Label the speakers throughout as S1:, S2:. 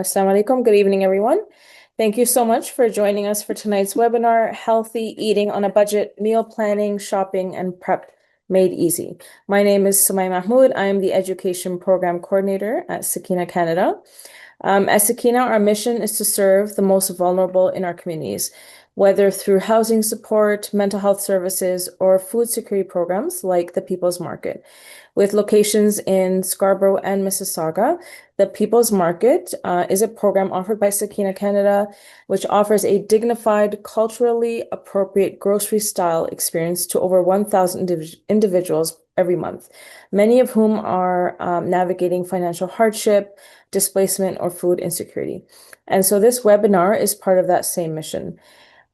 S1: Assalamu alaikum. Good evening, everyone. Thank you so much for joining us for tonight's webinar, Healthy Eating on a Budget, Meal Planning, Shopping, and Prep Made Easy. My name is Sumay Mahmood. I am the Education Program Coordinator at Sakeenah Canada. At Sakeenah, our mission is to serve the most vulnerable in our communities, whether through housing support, mental health services, or food security programs like the People's Market. With locations in Scarborough and Mississauga, the People's Market is a program offered by Sakeenah Canada, which offers a dignified, culturally appropriate grocery-style experience to over 1,000 individuals every month, many of whom are navigating financial hardship, displacement, or food insecurity. And so this webinar is part of that same mission.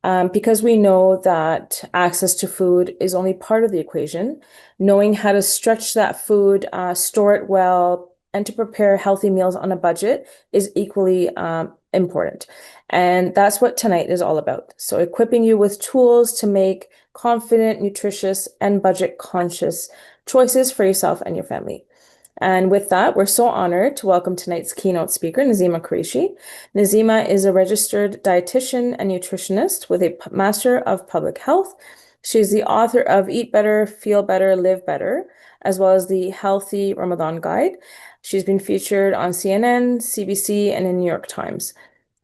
S1: Because we know that access to food is only part of the equation, knowing how to stretch that food, store it well, and to prepare healthy meals on a budget is equally important. And that's what tonight is all about. So equipping you with tools to make confident, nutritious, and budget-conscious choices for yourself and your family. And with that, we're so honored to welcome tonight's keynote speaker, Nazima Qureshi. Nazima is a registered dietitian and nutritionist with a Master of Public Health. She's the author of Eat Better, Feel Better, Live Better, as well as the Healthy Ramadan Guide. She's been featured on CNN, CBC, and in New York Times.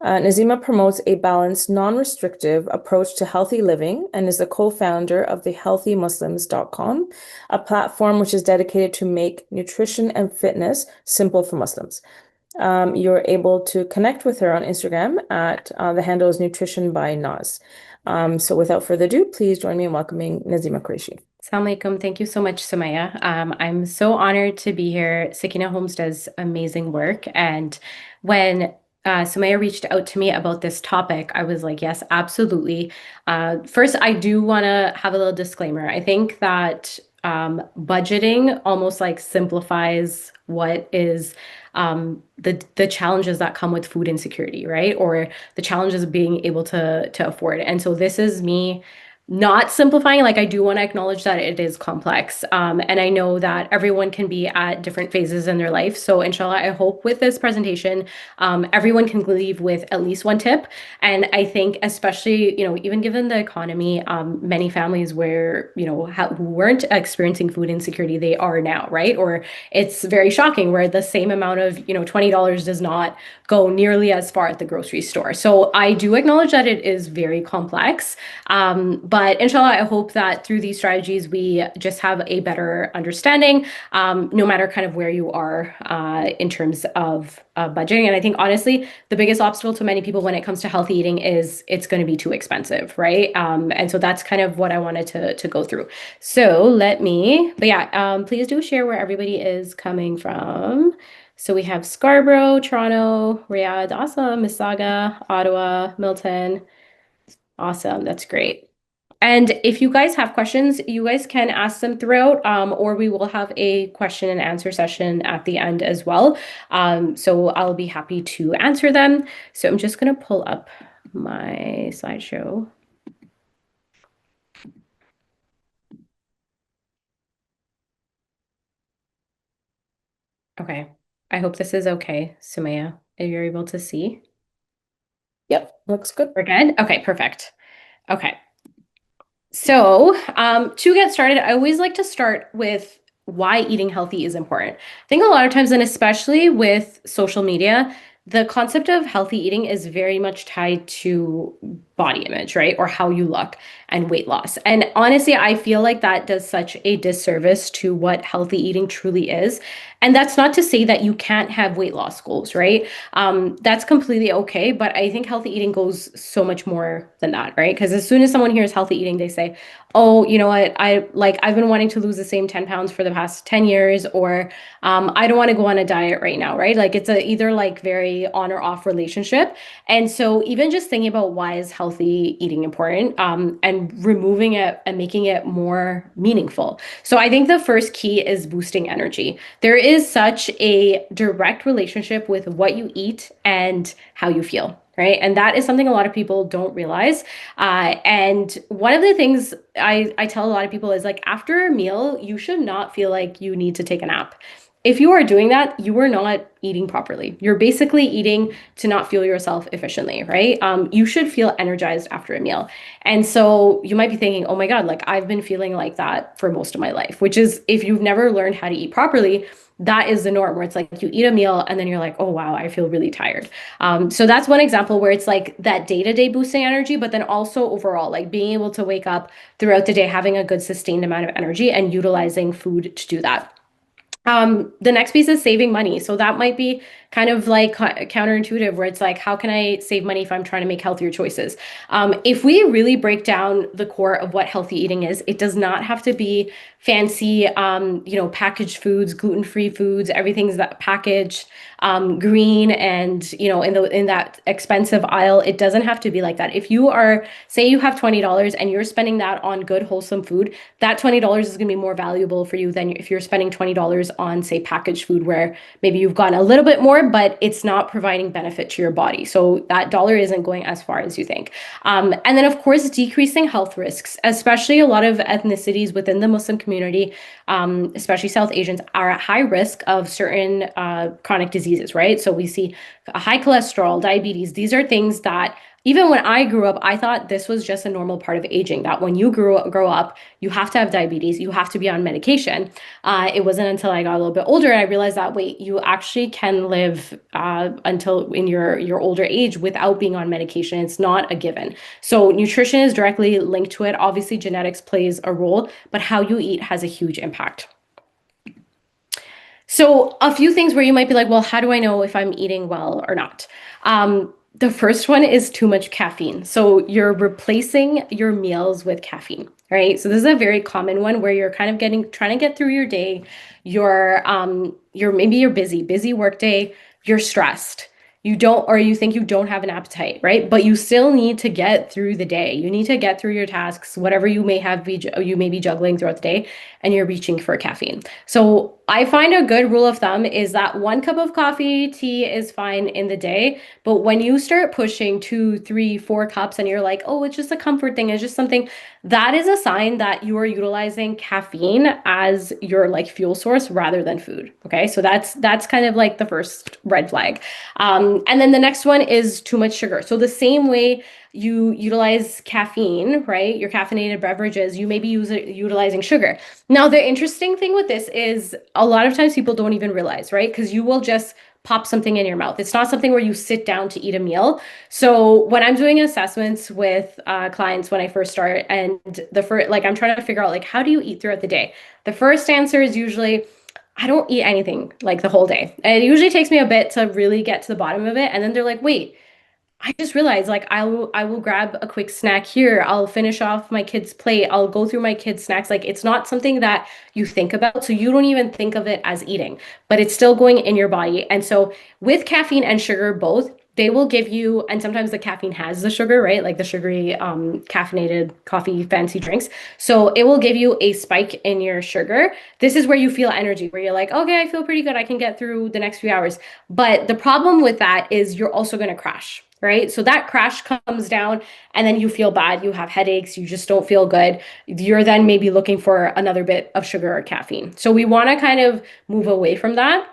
S1: Nazima promotes a balanced, non-restrictive approach to healthy living and is the co-founder of the healthymuslims.com, a platform which is dedicated to make nutrition and fitness simple for Muslims. You're able to connect with her on Instagram at the handle is Nutrition by Naz. So without further ado, please join me in welcoming Nazima Qureshi.
S2: Assalamu alaikum. Thank you so much, Sumaya. I'm so honored to be here. Sakeenah Homes does amazing work. And when Sumaya reached out to me about this topic, I was like, yes, absolutely. First, I do want to have a little disclaimer. I think that budgeting almost like simplifies what is the challenges that come with food insecurity, right? Or the challenges of being able to afford. And so this is me not simplifying. Like, I do want to acknowledge that it is complex. And I know that everyone can be at different phases in their life. So inshallah, I hope with this presentation, everyone can leave with at least one tip. And I think especially, even given the economy, many families where, who weren't experiencing food insecurity, they are now, right? Or it's very shocking where the same amount of, $20 does not go nearly as far at the grocery store. So I do acknowledge that it is very complex. But inshallah, I hope that through these strategies, we just have a better understanding, no matter kind of where you are in terms of budgeting. And I think honestly, the biggest obstacle to many people when it comes to healthy eating is it's going to be too expensive, right? And so that's kind of what I wanted to go through. So please do share where everybody is coming from. So we have Scarborough, Toronto, Riyadh, awesome, Mississauga, Ottawa, Milton. Awesome, that's great. And if you guys have questions, you guys can ask them throughout, or we will have a question and answer session at the end as well. So I'll be happy to answer them. So I'm just going to pull up my slideshow. Okay, I hope this is okay, Sumaya, if you're able to see.
S1: Yep, looks good.
S2: We're good? Okay, perfect. Okay. So, to get started, I always like to start with why eating healthy is important. I think a lot of times, and especially with social media, the concept of healthy eating is very much tied to body image, right? Or how you look and weight loss. And honestly, I feel like that does such a disservice to what healthy eating truly is. And that's not to say that you can't have weight loss goals, right? That's completely okay. But I think healthy eating goes so much more than that, right? Because as soon as someone hears healthy eating, they say, oh, you know what? I've been wanting to lose the same 10 pounds for the past 10 years, or I don't want to go on a diet right now, right? Like it's either like very on or off relationship. And so even just thinking about why is healthy eating important, and removing it and making it more meaningful. So I think the first key is boosting energy. There is such a direct relationship with what you eat and how you feel. Right. And that is something a lot of people don't realize. And one of the things I tell a lot of people is like after a meal, you should not feel like you need to take a nap. if you are doing that, you are not eating properly. You're basically eating to not fuel yourself efficiently, right? You should feel energized after a meal. And so you might be thinking, oh my God, like I've been feeling like that for most of my life, which is if you've never learned how to eat properly, that is the norm where it's like you eat a meal and then you're like, oh wow, I feel really tired. So that's one example where it's like that day-to-day boosting energy, but then also overall, like being able to wake up throughout the day, having a good sustained amount of energy and utilizing food to do that. The next piece is saving money. So that might be kind of like counterintuitive, where it's like, how can I save money if I'm trying to make healthier choices? If we really break down the core of what healthy eating is, it does not have to be fancy, packaged foods, gluten-free foods, everything's that packaged, green, and in that expensive aisle. It doesn't have to be like that. If you are, say, you have $20 and you're spending that on good, wholesome food, that $20 is going to be more valuable for you than if you're spending $20 on, say, packaged food, where maybe you've gotten a little bit more, but it's not providing benefit to your body. So that dollar isn't going as far as you think. And then, of course, decreasing health risks, especially a lot of ethnicities within the Muslim community, especially South Asians, are at high risk of certain chronic diseases, right? So we see high cholesterol, diabetes. These are things that even when I grew up, I thought this was just a normal part of aging, that when you grow up, you have to have diabetes, you have to be on medication. It wasn't until I got a little bit older and I realized that, wait, you actually can live until in your older age without being on medication. It's not a given. So nutrition is directly linked to it. Obviously, genetics plays a role, but how you eat has a huge impact. So, a few things where you might be like, well, how do I know if I'm eating well or not? The first one is too much caffeine. So, you're replacing your meals with caffeine, right? So, this is a very common one where you're kind of trying to get through your day. You're busy work day, you're stressed. You don't, or you think you don't have an appetite, right? But you still need to get through the day. You need to get through your tasks, whatever you may be juggling throughout the day, and you're reaching for caffeine. So I find a good rule of thumb is that 1 cup of coffee, tea is fine in the day. But when you start pushing 2, 3, 4 cups and you're like, oh, it's just a comfort thing, it's just something, that is a sign that you are utilizing caffeine as your like fuel source rather than food. Okay. So that's kind of like the first red flag. And then the next one is too much sugar. So the same way you utilize caffeine, right? Your caffeinated beverages, you may be utilizing sugar. Now, the interesting thing with this is a lot of times people don't even realize, right? Because you will just pop something in your mouth. It's not something where you sit down to eat a meal. So when I'm doing assessments with clients when I first start, and the first, like I'm trying to figure out like how do you eat throughout the day? The first answer is usually I don't eat anything like the whole day. And it usually takes me a bit to really get to the bottom of it. And then they're like, wait, I just realized like I will grab a quick snack here. I'll finish off my kid's plate. I'll go through my kids' snacks. Like it's not something that you think about. So you don't even think of it as eating, but it's still going in your body. And so with caffeine and sugar both, they will give you, and sometimes the caffeine has the sugar, right? Like the sugary caffeinated coffee fancy drinks. So it will give you a spike in your sugar. This is where you feel energy, where you're like, okay, I feel pretty good. I can get through the next few hours. But the problem with that is you're also going to crash, right? So that crash comes down and then you feel bad, you have headaches, you just don't feel good. You're then maybe looking for another bit of sugar or caffeine. So we want to kind of move away from that.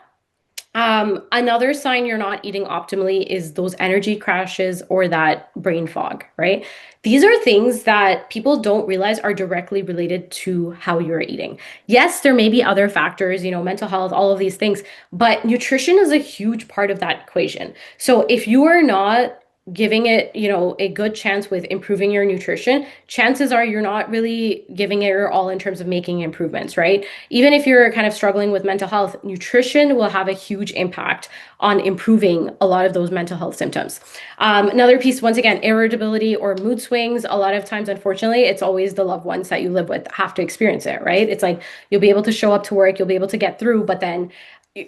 S2: Another sign you're not eating optimally is those energy crashes or that brain fog, right? These are things that people don't realize are directly related to how you're eating. Yes, there may be other factors, mental health, all of these things, but nutrition is a huge part of that equation. So if you are not giving it, a good chance with improving your nutrition, chances are you're not really giving it your all in terms of making improvements, right? Even if you're kind of struggling with mental health, nutrition will have a huge impact on improving a lot of those mental health symptoms. Another piece, once again, irritability or mood swings. A lot of times, unfortunately, it's always the loved ones that you live with have to experience it, right? It's like you'll be able to show up to work, you'll be able to get through, but then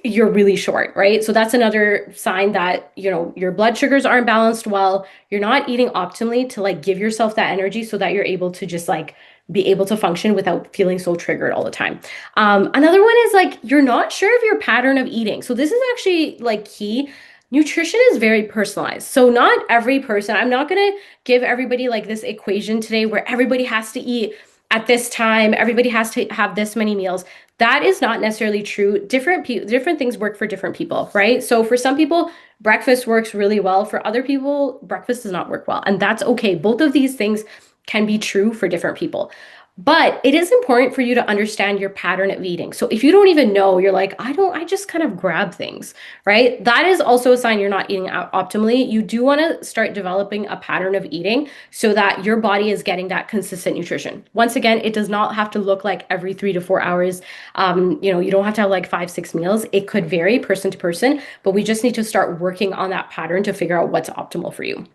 S2: you're really short, right? So that's another sign that, your blood sugars aren't balanced well. You're not eating optimally to like give yourself that energy so that you're able to just like be able to function without feeling so triggered all the time. Another one is like you're not sure of your pattern of eating. So this is actually like key. Nutrition is very personalized. So not every person, I'm not going to give everybody like this equation today where everybody has to eat at this time, everybody has to have this many meals. That is not necessarily true. Different things work for different people, right? So for some people, breakfast works really well. For other people, breakfast does not work well, and that's okay. Both of these things can be true for different people. But it is important for you to understand your pattern of eating. So if you don't even know, you're like, I just kind of grab things, right? That is also a sign you're not eating optimally. You do want to start developing a pattern of eating so that your body is getting that consistent nutrition. Once again, it does not have to look like every 3 to 4 hours. You don't have to have like 5, 6 meals. It could vary person to person, but we just need to start working on that pattern to figure out what's optimal for you.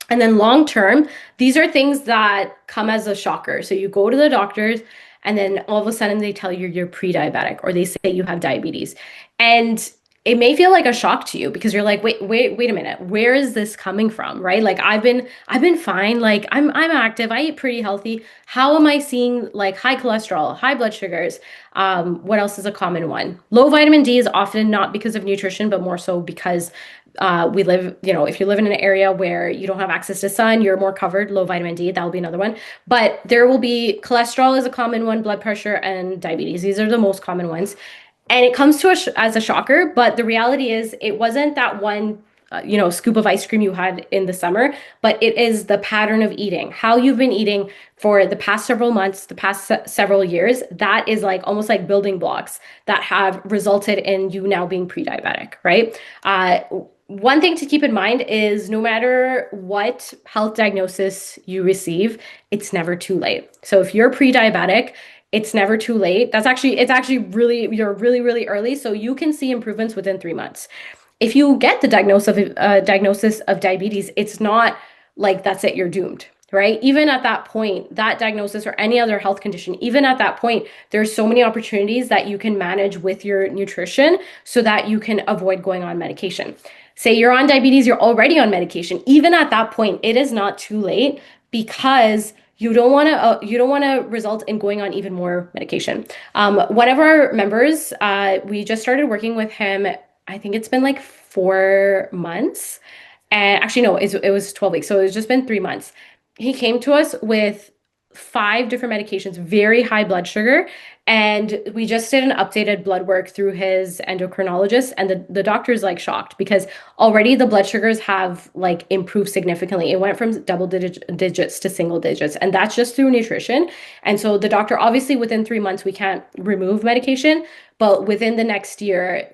S2: And then long term, these are things that come as a shocker. So you go to the doctors and then all of a sudden they tell you you're pre-diabetic or they say you have diabetes. And it may feel like a shock to you because you're like, wait a minute, where is this coming from? Right? Like I've been fine. Like I'm active. I eat pretty healthy. How am I seeing like high cholesterol, high blood sugars? What else is a common one? Low vitamin D is often not because of nutrition, but more so because we live, if you live in an area where you don't have access to sun, you're more covered. Low vitamin D, that will be another one. But there will be cholesterol is a common one, blood pressure, and diabetes. These are the most common ones. And it comes to us as a shocker, but the reality is it wasn't that one scoop of ice cream you had in the summer, but it is the pattern of eating, how you've been eating for the past several months, the past several years. That is like almost like building blocks that have resulted in you now being pre-diabetic, right? One thing to keep in mind is no matter what health diagnosis you receive, it's never too late. So if you're pre-diabetic, it's never too late. It's actually really, you're really, really early. So you can see improvements within 3 months. If you get the diagnosis of diabetes, it's not like that's it, you're doomed, right? Even at that point, that diagnosis or any other health condition, even at that point, there's so many opportunities that you can manage with your nutrition so that you can avoid going on medication. Say you're on diabetes, you're already on medication. Even at that point, it is not too late because you don't want to result in going on even more medication. One of our members, we just started working with him. I think it's been like 4 months. And actually, no, it was 12 weeks. So it's just been 3 months. He came to us with 5 different medications, very high blood sugar. And we just did an updated blood work through his endocrinologist. And the doctor's like shocked because already the blood sugars have like improved significantly. It went from digits to single digits. And that's just through nutrition. And so the doctor, obviously within 3 months, we can't remove medication, but within the next year,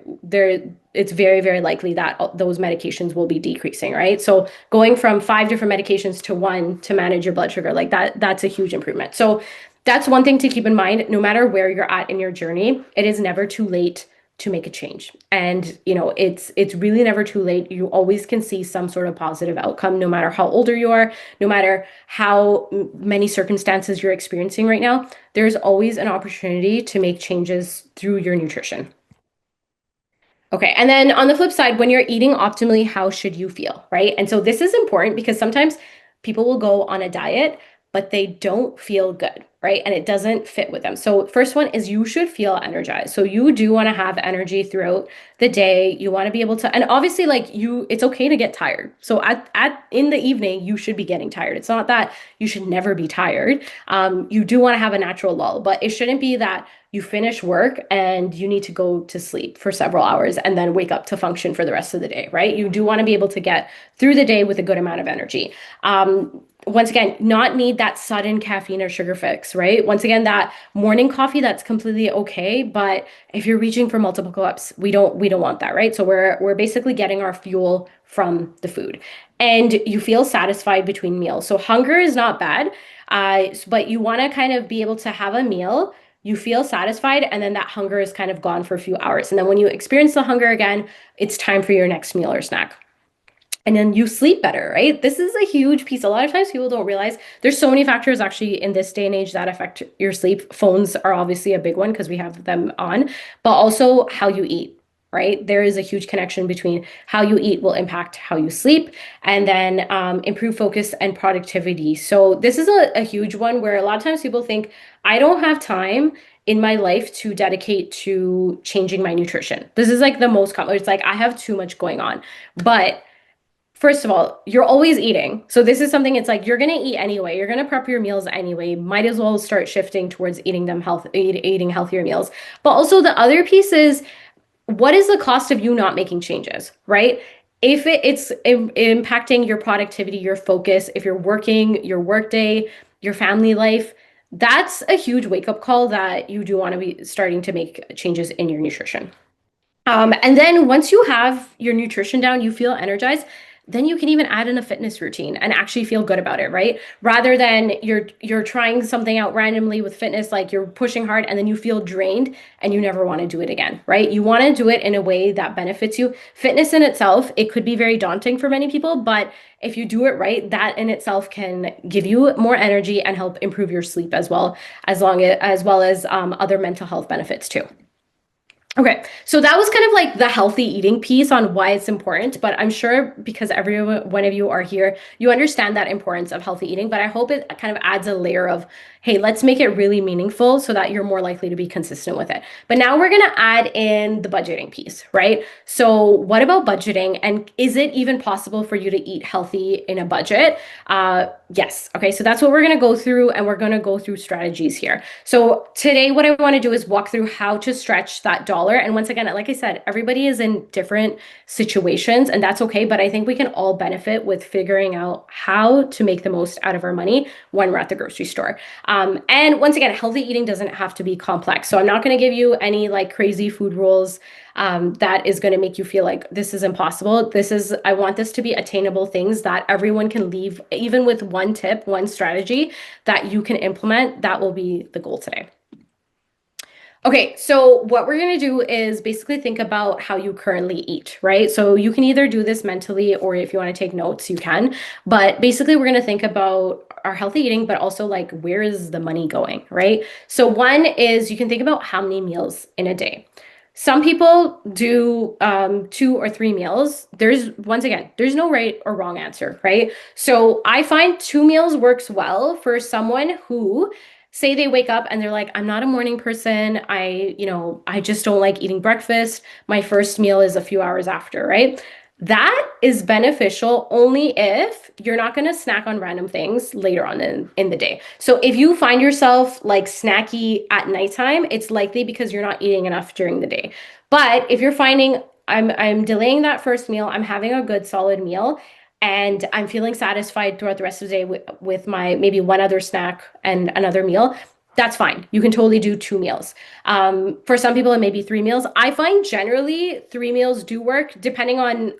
S2: it's very, very likely that those medications will be decreasing, right? So going from 5 different medications to one to manage your blood sugar, like that's a huge improvement. So that's one thing to keep in mind. No matter where you're at in your journey, it is never too late to make a change. And it's really never too late. You always can see some sort of positive outcome, no matter how older you are, no matter how many circumstances you're experiencing right now. There's always an opportunity to make changes through your nutrition. Okay. And then on the flip side, when you're eating optimally, how should you feel? Right. And so this is important because sometimes people will go on a diet, but they don't feel good. Right. And it doesn't fit with them. So, first one is you should feel energized. So, you do want to have energy throughout the day. You want to be able to, and obviously, like it's okay to get tired. So, in the evening, you should be getting tired. It's not that you should never be tired. You do want to have a natural lull, but it shouldn't be that you finish work and you need to go to sleep for several hours and then wake up to function for the rest of the day, right? You do want to be able to get through the day with a good amount of energy. Once again, not need that sudden caffeine or sugar fix, right? Once again, that morning coffee, that's completely okay. But if you're reaching for multiple cups, we don't want that, right? So we're basically getting our fuel from the food. And you feel satisfied between meals. So hunger is not bad, but you want to kind of be able to have a meal, you feel satisfied, and then that hunger is kind of gone for a few hours. And then when you experience the hunger again, it's time for your next meal or snack. And then you sleep better, right? This is a huge piece. A lot of times people don't realize there's so many factors actually in this day and age that affect your sleep. Phones are obviously a big one because we have them on, but also how you eat, right? There is a huge connection between how you eat will impact how you sleep, and then improve focus and productivity. So this is a huge one where a lot of times people think, I don't have time in my life to dedicate to changing my nutrition. This is like the most common. It's like I have too much going on. But First of all, you're always eating. So this is something it's like you're gonna eat anyway. You're gonna prep your meals anyway. Might as well start shifting towards eating healthier meals. But also the other piece is what is the cost of you not making changes, right? If it's impacting your productivity, your focus, if you're working, your workday, your family life, that's a huge wake up call that you do want to be starting to make changes in your nutrition. And then once you have your nutrition down, you feel energized, then you can even add in a fitness routine and actually feel good about it, right? Rather than you're trying something out randomly with fitness, like you're pushing hard and then you feel drained and you never want to do it again, right? You want to do it in a way that benefits you. Fitness in itself, it could be very daunting for many people, but if you do it right, that in itself can give you more energy and help improve your sleep as well as other mental health benefits too. Okay, so that was kind of like the healthy eating piece on why it's important, but I'm sure because every one of you are here, you understand that importance of healthy eating, but I hope it kind of adds a layer of, hey, let's make it really meaningful so that you're more likely to be consistent with it. But now we're going to add in the budgeting piece, right? So what about budgeting? And is it even possible for you to eat healthy in a budget? Yes. Okay, so that's what we're going to go through, and we're going to go through strategies here. So today, what I want to do is walk through how to stretch that dollar. And once again, like I said, everybody is in different situations, and that's okay. But I think we can all benefit with figuring out how to make the most out of our money when we're at the grocery store. And once again, healthy eating doesn't have to be complex. So I'm not going to give you any like crazy food rules that is going to make you feel like this is impossible. I want this to be attainable things that everyone can leave, even with one tip, one strategy that you can implement. That will be the goal today. Okay, so what we're going to do is basically think about how you currently eat, right? So you can either do this mentally, or if you want to take notes, you can. But basically, we're going to think about our healthy eating, but also like where is the money going, right? So one is you can think about how many meals in a day. Some people do 2 or 3 meals. Once again, there's no right or wrong answer, right? So I find 2 meals works well for someone who say they wake up and they're like, I'm not a morning person. I just don't like eating breakfast. My first meal is a few hours after, right? That is beneficial only if you're not going to snack on random things later on in the day. So if you find yourself like snacky at nighttime, it's likely because you're not eating enough during the day. But if you're finding I'm delaying that first meal, I'm having a good solid meal, and I'm feeling satisfied throughout the rest of the day with my maybe one other snack and another meal, that's fine. You can totally do 2 meals. For some people, it may be 3 meals. I find generally 3 meals do work depending on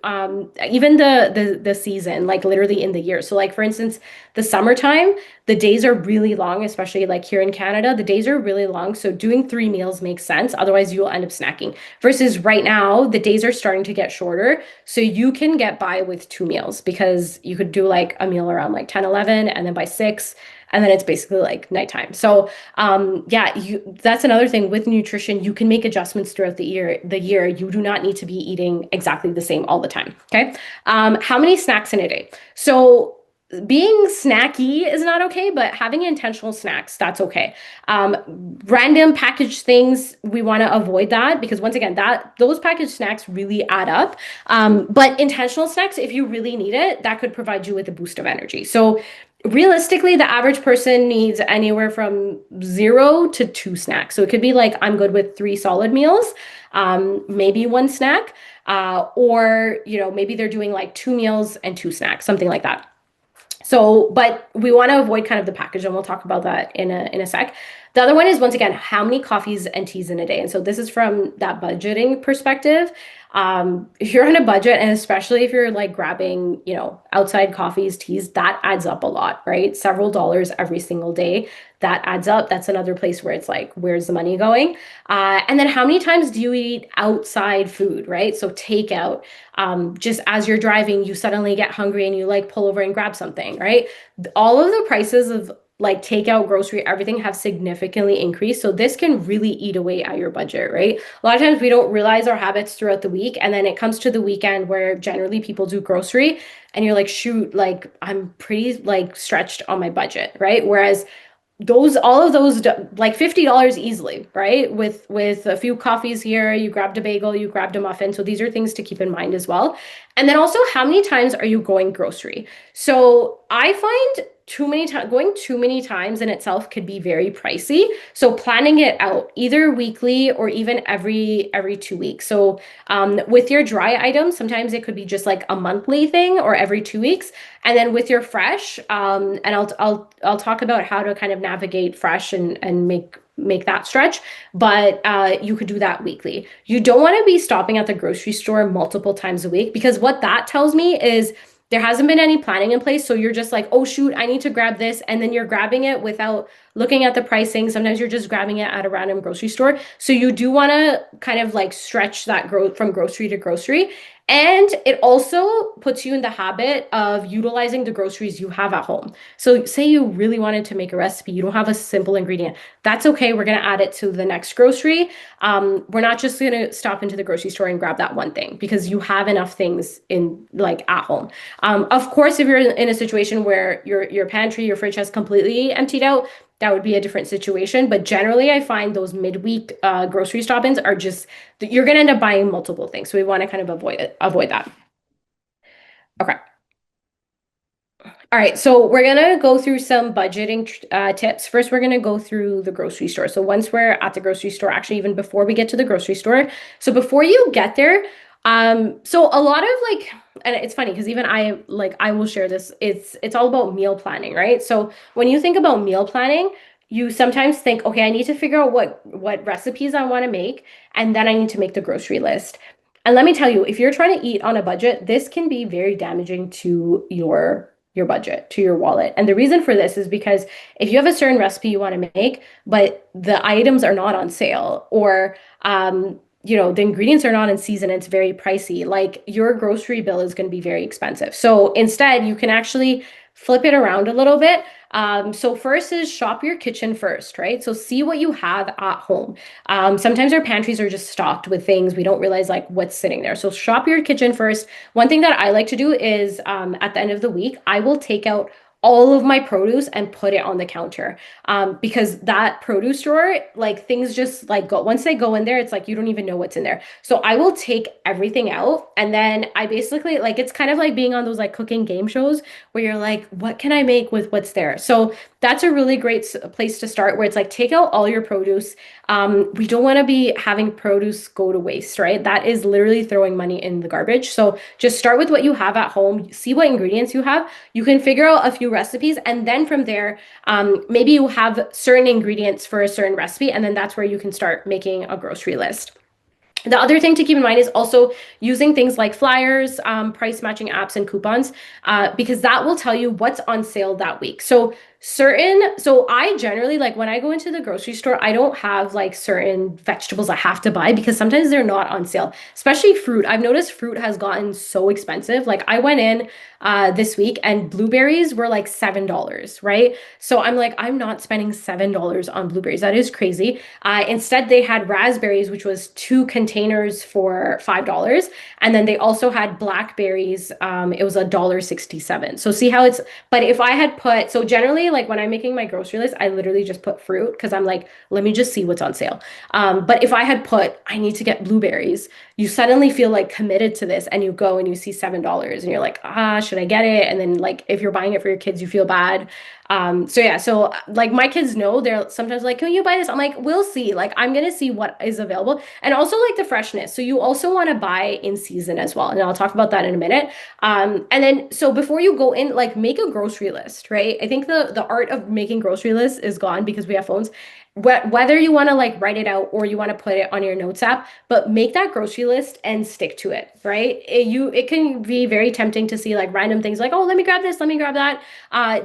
S2: even the season, like literally in the year. So like for instance, the summertime, the days are really long, especially like here in Canada, the days are really long. So doing 3 meals makes sense. Otherwise, you'll end up snacking. Versus right now, the days are starting to get shorter. So you can get by with 2 meals because you could do like a meal around like 10, 11, and then by 6, and then it's basically like nighttime. So yeah, that's another thing with nutrition. You can make adjustments throughout the year. You do not need to be eating exactly the same all the time. Okay. How many snacks in a day? So being snacky is not okay, but having intentional snacks, that's okay. Random packaged things, we want to avoid that because once again, those packaged snacks really add up. But intentional snacks, if you really need it, that could provide you with a boost of energy. So realistically, the average person needs anywhere from 0 to 2 snacks. So it could be like, I'm good with 3 solid meals, maybe one snack, or, maybe they're doing like 2 meals and 2 snacks, something like that. So, but we want to avoid kind of the package, and we'll talk about that in a sec. The other one is, once again, how many coffees and teas in a day? And so this is from that budgeting perspective. If you're on a budget, and especially if you're like grabbing, outside coffees, teas, that adds up a lot, right? Several dollars every single day. That adds up. That's another place where it's like, where's the money going? And then how many times do you eat outside food, right? So takeout. Just as you're driving, you suddenly get hungry and you like pull over and grab something, right? All of the prices of like takeout, grocery, everything have significantly increased. So this can really eat away at your budget, right? A lot of times we don't realize our habits throughout the week. And then it comes to the weekend where generally people do grocery and you're like, shoot, like I'm pretty like stretched on my budget, right? Whereas those all of those like $50 easily, right? With a few coffees here, you grabbed a bagel, you grabbed a muffin. So these are things to keep in mind as well. And then also, how many times are you going grocery? So I find too many times going too many times in itself could be very pricey. So planning it out either weekly or even every 2 weeks. So with your dry items, sometimes it could be just like a monthly thing or every 2 weeks. And then with your fresh, and I'll talk about how to kind of navigate fresh and make that stretch, but you could do that weekly. You don't want to be stopping at the grocery store multiple times a week because what that tells me is there hasn't been any planning in place. So you're just like, oh shoot, I need to grab this, and then you're grabbing it without looking at the pricing. Sometimes you're just grabbing it at a random grocery store. So you do want to kind of like stretch that growth from grocery to grocery. And it also puts you in the habit of utilizing the groceries you have at home. So, say you really wanted to make a recipe, you don't have a simple ingredient. That's okay. We're going to add it to the next grocery. We're not just going to stop into the grocery store and grab that one thing because you have enough things in like at home. Of course, if you're in a situation where your pantry, your fridge has completely emptied out, that would be a different situation. But generally, I find those midweek grocery stop-ins are just you're going to end up buying multiple things. So we want to kind of avoid that. Okay. All right, so we're gonna go through some budgeting tips. First, we're gonna go through the grocery store. So once we're at the grocery store, actually, even before we get to the grocery store, so before you get there, so a lot of like, and it's funny because even I will share this. It's all about meal planning, right? So when you think about meal planning, you sometimes think, okay, I need to figure out what recipes I want to make, and then I need to make the grocery list. And let me tell you, if you're trying to eat on a budget, this can be very damaging to your budget, to your wallet. And the reason for this is because if you have a certain recipe you want to make, but the items are not on sale or the ingredients are not in season, it's very pricey, like your grocery bill is going to be very expensive. So instead, you can actually flip it around a little bit. So first is shop your kitchen first, right? So see what you have at home. Sometimes our pantries are just stocked with things we don't realize like what's sitting there. So shop your kitchen first. One thing that I like to do is at the end of the week, I will take out all of my produce and put it on the counter because that produce drawer, like things just like go once they go in there, it's like you don't even know what's in there. So I will take everything out and then I basically like it's kind of like being on those like cooking game shows where you're like, what can I make with what's there? So that's a really great place to start where it's like take out all your produce. We don't want to be having produce go to waste, right? That is literally throwing money in the garbage. So just start with what you have at home, see what ingredients you have. You can figure out a few recipes, and then from there, maybe you have certain ingredients for a certain recipe, and then that's where you can start making a grocery list. The other thing to keep in mind is also using things like flyers, price matching apps, and coupons, because that will tell you what's on sale that week. So I generally like when I go into the grocery store, I don't have like certain vegetables I have to buy because sometimes they're not on sale, especially fruit. I've noticed fruit has gotten so expensive. Like I went in this week and blueberries were like $7, right? So I'm like, I'm not spending $7 on blueberries. That is crazy. Instead, they had raspberries, which was two containers for $5. And then they also had blackberries. It was $1.67. So see how it's, but if I had put, so generally, like when I'm making my grocery list, I literally just put fruit because I'm like, let me just see what's on sale. But if I had put, I need to get blueberries, you suddenly feel like committed to this and you go and you see $7 and you're like, should I get it? And then like if you're buying it for your kids, you feel bad. So yeah, so like my kids know they're sometimes like, can you buy this? I'm like, we'll see. Like I'm gonna see what is available. And also like the freshness. So you also want to buy in season as well. And I'll talk about that in a minute. And then so before you go in, like make a grocery list, right? I think the art of making grocery lists is gone because we have phones. Whether you want to like write it out or you want to put it on your notes app, but make that grocery list and stick to it, right? It can be very tempting to see like random things like, oh, let me grab this, let me grab that.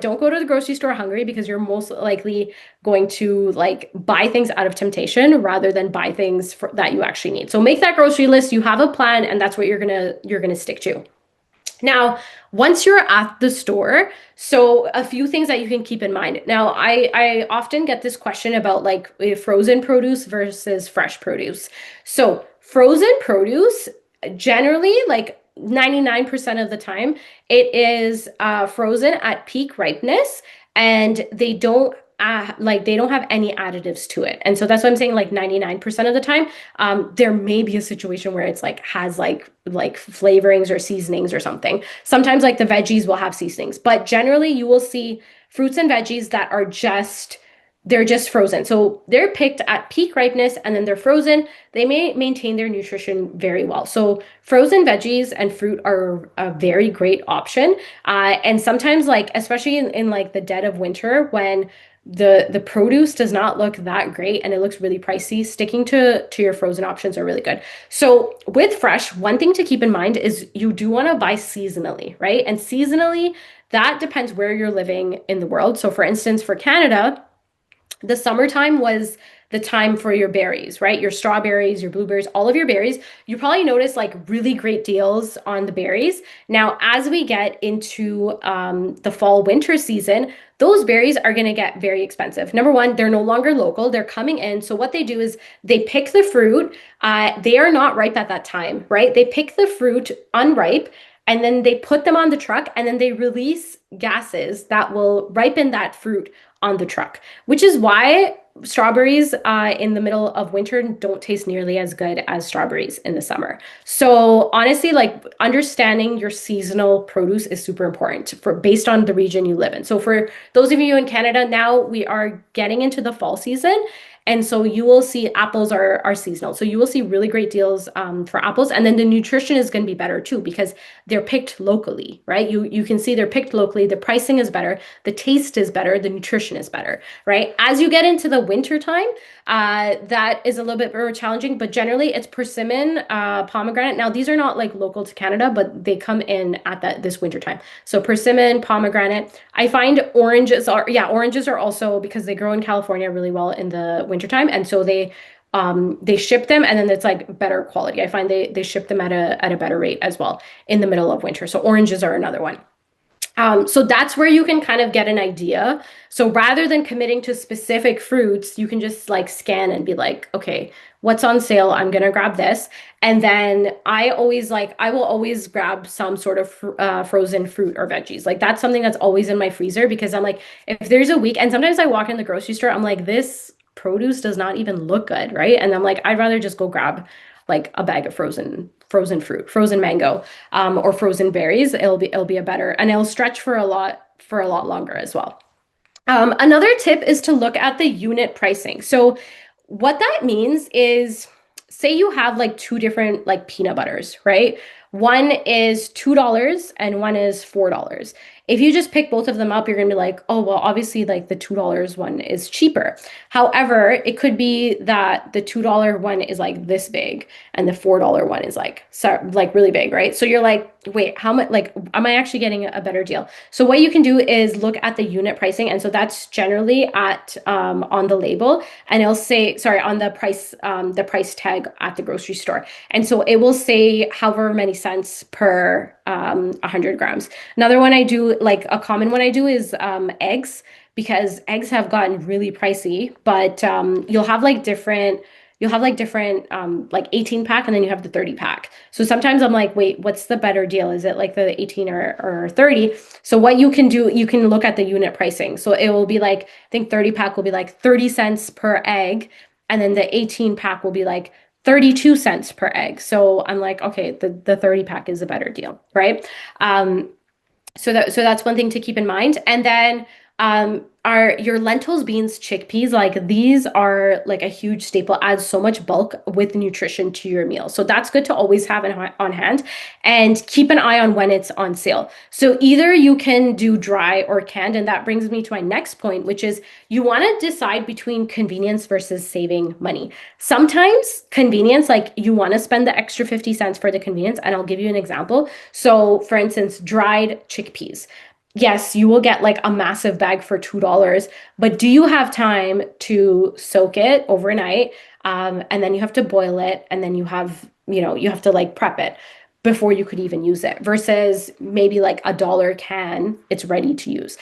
S2: Don't go to the grocery store hungry because you're most likely going to like buy things out of temptation rather than buy things that you actually need. So make that grocery list, you have a plan, and that's what you're gonna stick to. Now, once you're at the store, so a few things that you can keep in mind. Now, I often get this question about like frozen produce versus fresh produce. So frozen produce, generally, like 99% of the time, it is frozen at peak ripeness, and they don't like they don't have any additives to it. And so that's what I'm saying, like 99% of the time, there may be a situation where it's like has like flavorings or seasonings or something. Sometimes like the veggies will have seasonings, but generally you will see fruits and veggies that are just they're just frozen. So they're picked at peak ripeness and then they're frozen. They may maintain their nutrition very well. So frozen veggies and fruit are a very great option. And sometimes like, especially in like the dead of winter when the produce does not look that great and it looks really pricey, sticking to your frozen options are really good. So with fresh, one thing to keep in mind is you do want to buy seasonally, right? And seasonally, that depends where you're living in the world. So for instance, for Canada, the summertime was the time for your berries, right? Your strawberries, your blueberries, all of your berries. You probably notice like really great deals on the berries. Now, as we get into the fall winter season, those berries are going to get very expensive. Number one, they're no longer local, they're coming in. So, what they do is they pick the fruit. They are not ripe at that time, right? They pick the fruit unripe and then they put them on the truck and then they release gases that will ripen that fruit on the truck, which is why strawberries in the middle of winter don't taste nearly as good as strawberries in the summer. So honestly, like understanding your seasonal produce is super important for based on the region you live in. So for those of you in Canada, now we are getting into the fall season. And so you will see apples are seasonal. So you will see really great deals for apples. And then the nutrition is going to be better too because they're picked locally, right? You can see they're picked locally. The pricing is better. The taste is better. The nutrition is better, right? As you get into the winter time, that is a little bit more challenging, but generally it's persimmon, pomegranate. Now these are not like local to Canada, but they come in at this winter time. So persimmon, pomegranate. I find oranges are also because they grow in California really well in the wintertime. And so they ship them and then it's like better quality. I find they ship them at a better rate as well in the middle of winter. So oranges are another one. So that's where you can kind of get an idea. So rather than committing to specific fruits, you can just like scan and be like, okay, what's on sale? I'm gonna grab this. And then I will always grab some sort of frozen fruit or veggies. Like that's something that's always in my freezer because I'm like, if there's a week, and sometimes I walk in the grocery store, I'm like, this produce does not even look good, right? And I'm like, I'd rather just go grab like a bag of frozen fruit, frozen mango, or frozen berries. It'll be a better and it'll stretch for a lot longer as well. Another tip is to look at the unit pricing. So what that means is say you have like two different like peanut butters, right? One is $2 and one is $4. If you just pick both of them up, you're gonna be like, oh, well, obviously like the $2 one is cheaper. However, it could be that the $2 one is like this big and the $4 one is like like really big, right? So you're like, wait, how much like am I actually getting a better deal? So what you can do is look at the unit pricing. And so that's generally at on the label and it'll say, sorry, on the price tag at the grocery store. And so it will say however many cents per 100 grams. Another one I do, like a common one I do is eggs because eggs have gotten really pricey, but you'll have like different like 18 pack and then you have the 30 pack. So sometimes I'm like, wait, what's the better deal? Is it like the 18 or 30? So what you can do, you can look at the unit pricing. So it will be like, I think 30 pack will be like 30 cents per egg. And then the 18 pack will be like 32 cents per egg. So I'm like, okay, the 30 pack is a better deal, right? So that's one thing to keep in mind. And then are your lentils, beans, chickpeas, like these are like a huge staple, adds so much bulk with nutrition to your meal. So that's good to always have on hand and keep an eye on when it's on sale. So either you can do dry or canned. And that brings me to my next point, which is you want to decide between convenience versus saving money. Sometimes convenience, like you want to spend the extra 50 cents for the convenience. And I'll give you an example. So for instance, dried chickpeas. Yes, you will get like a massive bag for $2, but do you have time to soak it overnight? And then you have to boil it, and then you have to like prep it before you could even use it versus maybe like $1 can, it's ready to use.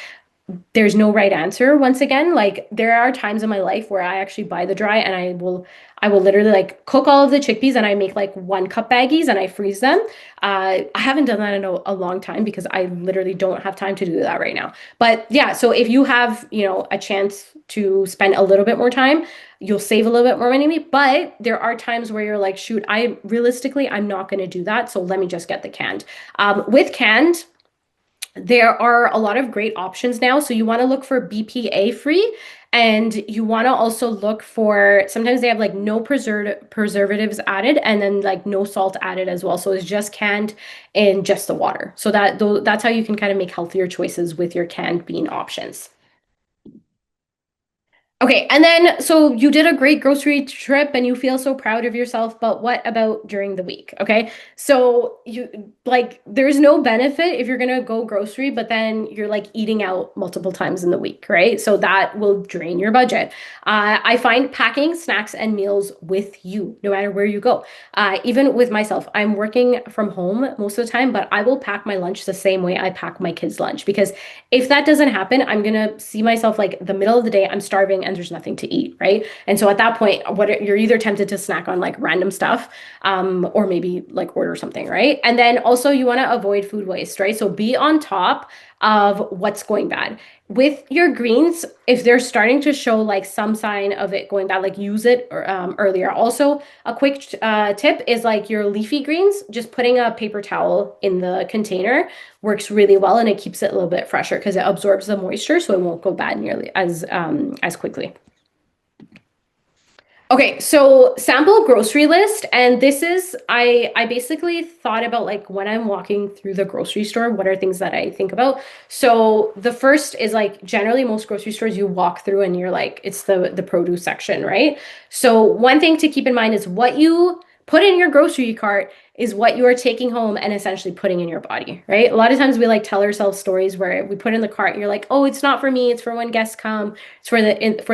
S2: there's no right answer once again. Like there are times in my life where I actually buy the dry and I will literally like cook all of the chickpeas and I make like 1 cup baggies and I freeze them. I haven't done that in a long time because I literally don't have time to do that right now. But yeah, so if you have, a chance to spend a little bit more time, you'll save a little bit more money. But there are times where you're like, shoot, I'm not going to do that. So let me just get the canned. With canned, there are a lot of great options now. So you want to look for BPA free, and you want to also look for, sometimes they have like no preservatives added and then like no salt added as well. So it's just canned in just the water. So that's how you can kind of make healthier choices with your canned bean options. Okay, and then so you did a great grocery trip and you feel so proud of yourself, but what about during the week? Okay, so you like there's no benefit if you're gonna go grocery, but then you're like eating out multiple times in the week, right? So that will drain your budget. I find packing snacks and meals with you, no matter where you go. Even with myself, I'm working from home most of the time, but I will pack my lunch the same way I pack my kids' lunch because if that doesn't happen, I'm gonna see myself like the middle of the day, I'm starving and there's nothing to eat, right? And so at that point, you're either tempted to snack on like random stuff, or maybe like order something, right? And then also you want to avoid food waste, right? So be on top of what's going bad. With your greens, if they're starting to show like some sign of it going bad, like use it earlier. Also, a quick tip is like your leafy greens, just putting a paper towel in the container works really well and it keeps it a little bit fresher because it absorbs the moisture so it won't go bad nearly as quickly. Okay, so sample grocery list, and this is I basically thought about like when I'm walking through the grocery store, what are things that I think about? So the first is like generally most grocery stores you walk through and you're like it's the produce section, right? So one thing to keep in mind is what you put in your grocery cart is what you are taking home and essentially putting in your body, right? A lot of times we like tell ourselves stories where we put in the cart and you're like, "Oh, it's not for me, it's for when guests come, it's for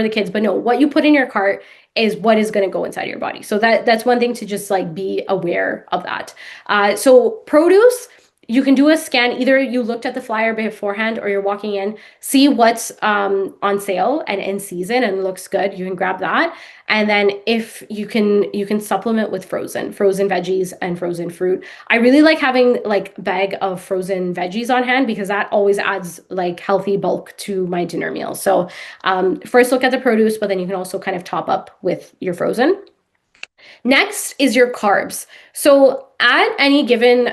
S2: the kids." But no, what you put in your cart is what is going to go inside your body. So that's one thing to just like be aware of that. So produce, you can do a scan. Either you looked at the flyer beforehand or you're walking in, see what's on sale and in season and looks good. You can grab that. And then if you can supplement with frozen veggies and frozen fruit. I really like having like bag of frozen veggies on hand because that always adds like healthy bulk to my dinner meal. So first look at the produce, but then you can also kind of top up with your frozen. Next is your carbs. So at any given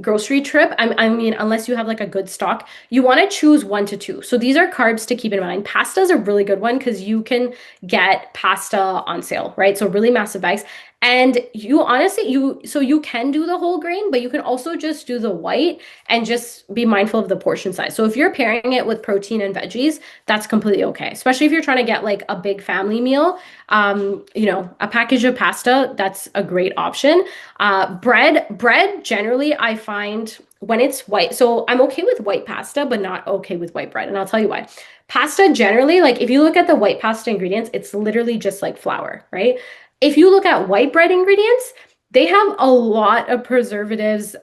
S2: grocery trip, I mean, unless you have like a good stock, you want to choose 1 to 2. So these are carbs to keep in mind. Pasta is a really good one because you can get pasta on sale, right? So really massive bags. And you honestly, you can do the whole grain, but you can also just do the white and just be mindful of the portion size. So if you're pairing it with protein and veggies, that's completely okay. Especially if you're trying to get like a big family meal, a package of pasta, that's a great option. Bread generally I find when it's white. So I'm okay with white pasta, but not okay with white bread. And I'll tell you why. Pasta generally, like if you look at the white pasta ingredients, it's literally just like flour, right? If you look at white bread ingredients, they have a lot of preservatives.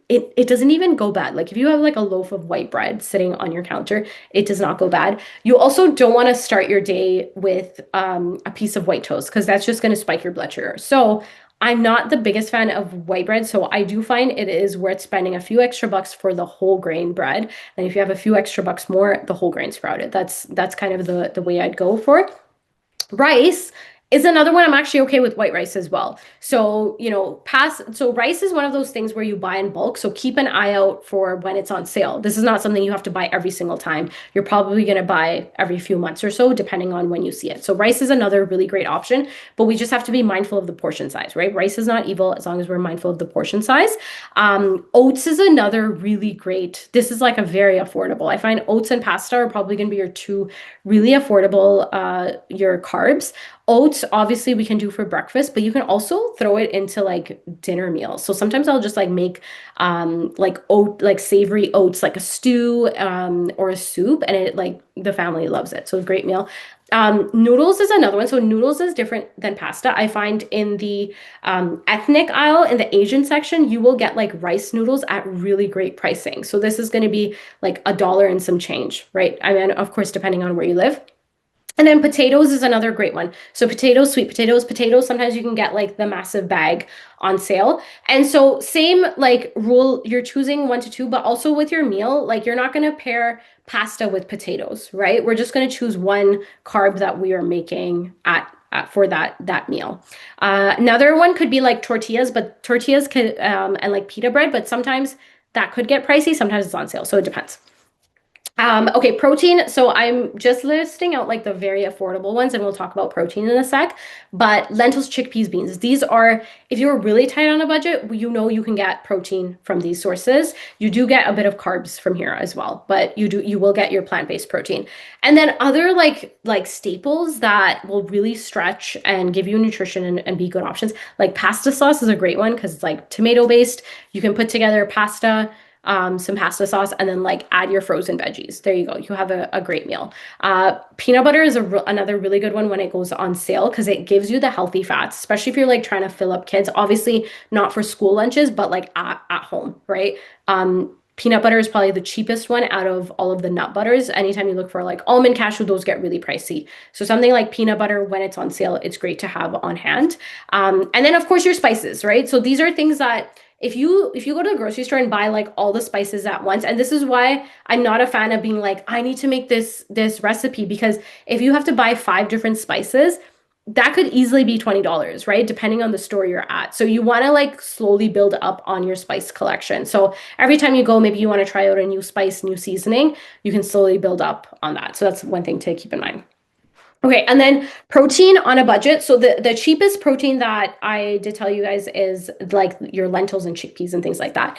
S2: It doesn't even go bad. Like if you have like a loaf of white bread sitting on your counter, it does not go bad. You also don't want to start your day with a piece of white toast because that's just going to spike your blood sugar. So I'm not the biggest fan of white bread, so I do find it is worth spending a few extra bucks for the whole grain bread. And if you have a few extra bucks more, the whole grain sprouted. That's kind of the way I'd go for it. Rice is another one. I'm actually okay with white rice as well. So, so rice is one of those things where you buy in bulk. So keep an eye out for when it's on sale. This is not something you have to buy every single time. You're probably going to buy every few months or so, depending on when you see it. So rice is another really great option, but we just have to be mindful of the portion size, right? Rice is not evil as long as we're mindful of the portion size. Oats is another really great. This is like a very affordable. I find oats and pasta are probably going to be your two really affordable, your carbs. Oats, obviously, we can do for breakfast, but you can also throw it into like dinner meals. So sometimes I'll just like make like savory oats, like a stew or a soup, and it like the family loves it. So it's a great meal. Noodles is another one. So noodles is different than pasta. I find in the ethnic aisle, in the Asian section, you will get like rice noodles at really great pricing. So this is going to be like $1 and some change, right? I mean, of course, depending on where you live. And then potatoes is another great one. So potatoes, sweet potatoes, sometimes you can get like the massive bag on sale. And so same like rule, you're choosing one to two, but also with your meal, like you're not going to pair pasta with potatoes, right? We're just going to choose one carb that we are making for that meal. Another one could be like tortillas, but tortillas could and like pita bread, but sometimes that could get pricey. Sometimes it's on sale, so it depends. Okay, protein. So I'm just listing out like the very affordable ones, and we'll talk about protein in a sec. But lentils, chickpeas, beans. These are, if you're really tight on a budget, you know you can get protein from these sources. You do get a bit of carbs from here as well, but you will get your plant-based protein. And then other like staples that will really stretch and give you nutrition and be good options. Like pasta sauce is a great one because it's like tomato-based. You can put together pasta, some pasta sauce, and then like add your frozen veggies. There you go. You have a great meal. Peanut butter is another really good one when it goes on sale because it gives you the healthy fats, especially if you're like trying to fill up kids. Obviously, not for school lunches, but like at home, right? Peanut butter is probably the cheapest one out of all of the nut butters. Anytime you look for like almond, cashew, those get really pricey. So something like peanut butter, when it's on sale, it's great to have on hand. And then of course your spices, right? So these are things that if you go to the grocery store and buy like all the spices at once, and this is why I'm not a fan of being like, I need to make this recipe, because if you have to buy 5 different spices, that could easily be $20, right? Depending on the store you're at. So you want to like slowly build up on your spice collection. So every time you go, maybe you want to try out a new spice, new seasoning, you can slowly build up on that. So that's one thing to keep in mind. Okay, and then protein on a budget. So the cheapest protein that I did tell you guys is like your lentils and chickpeas and things like that.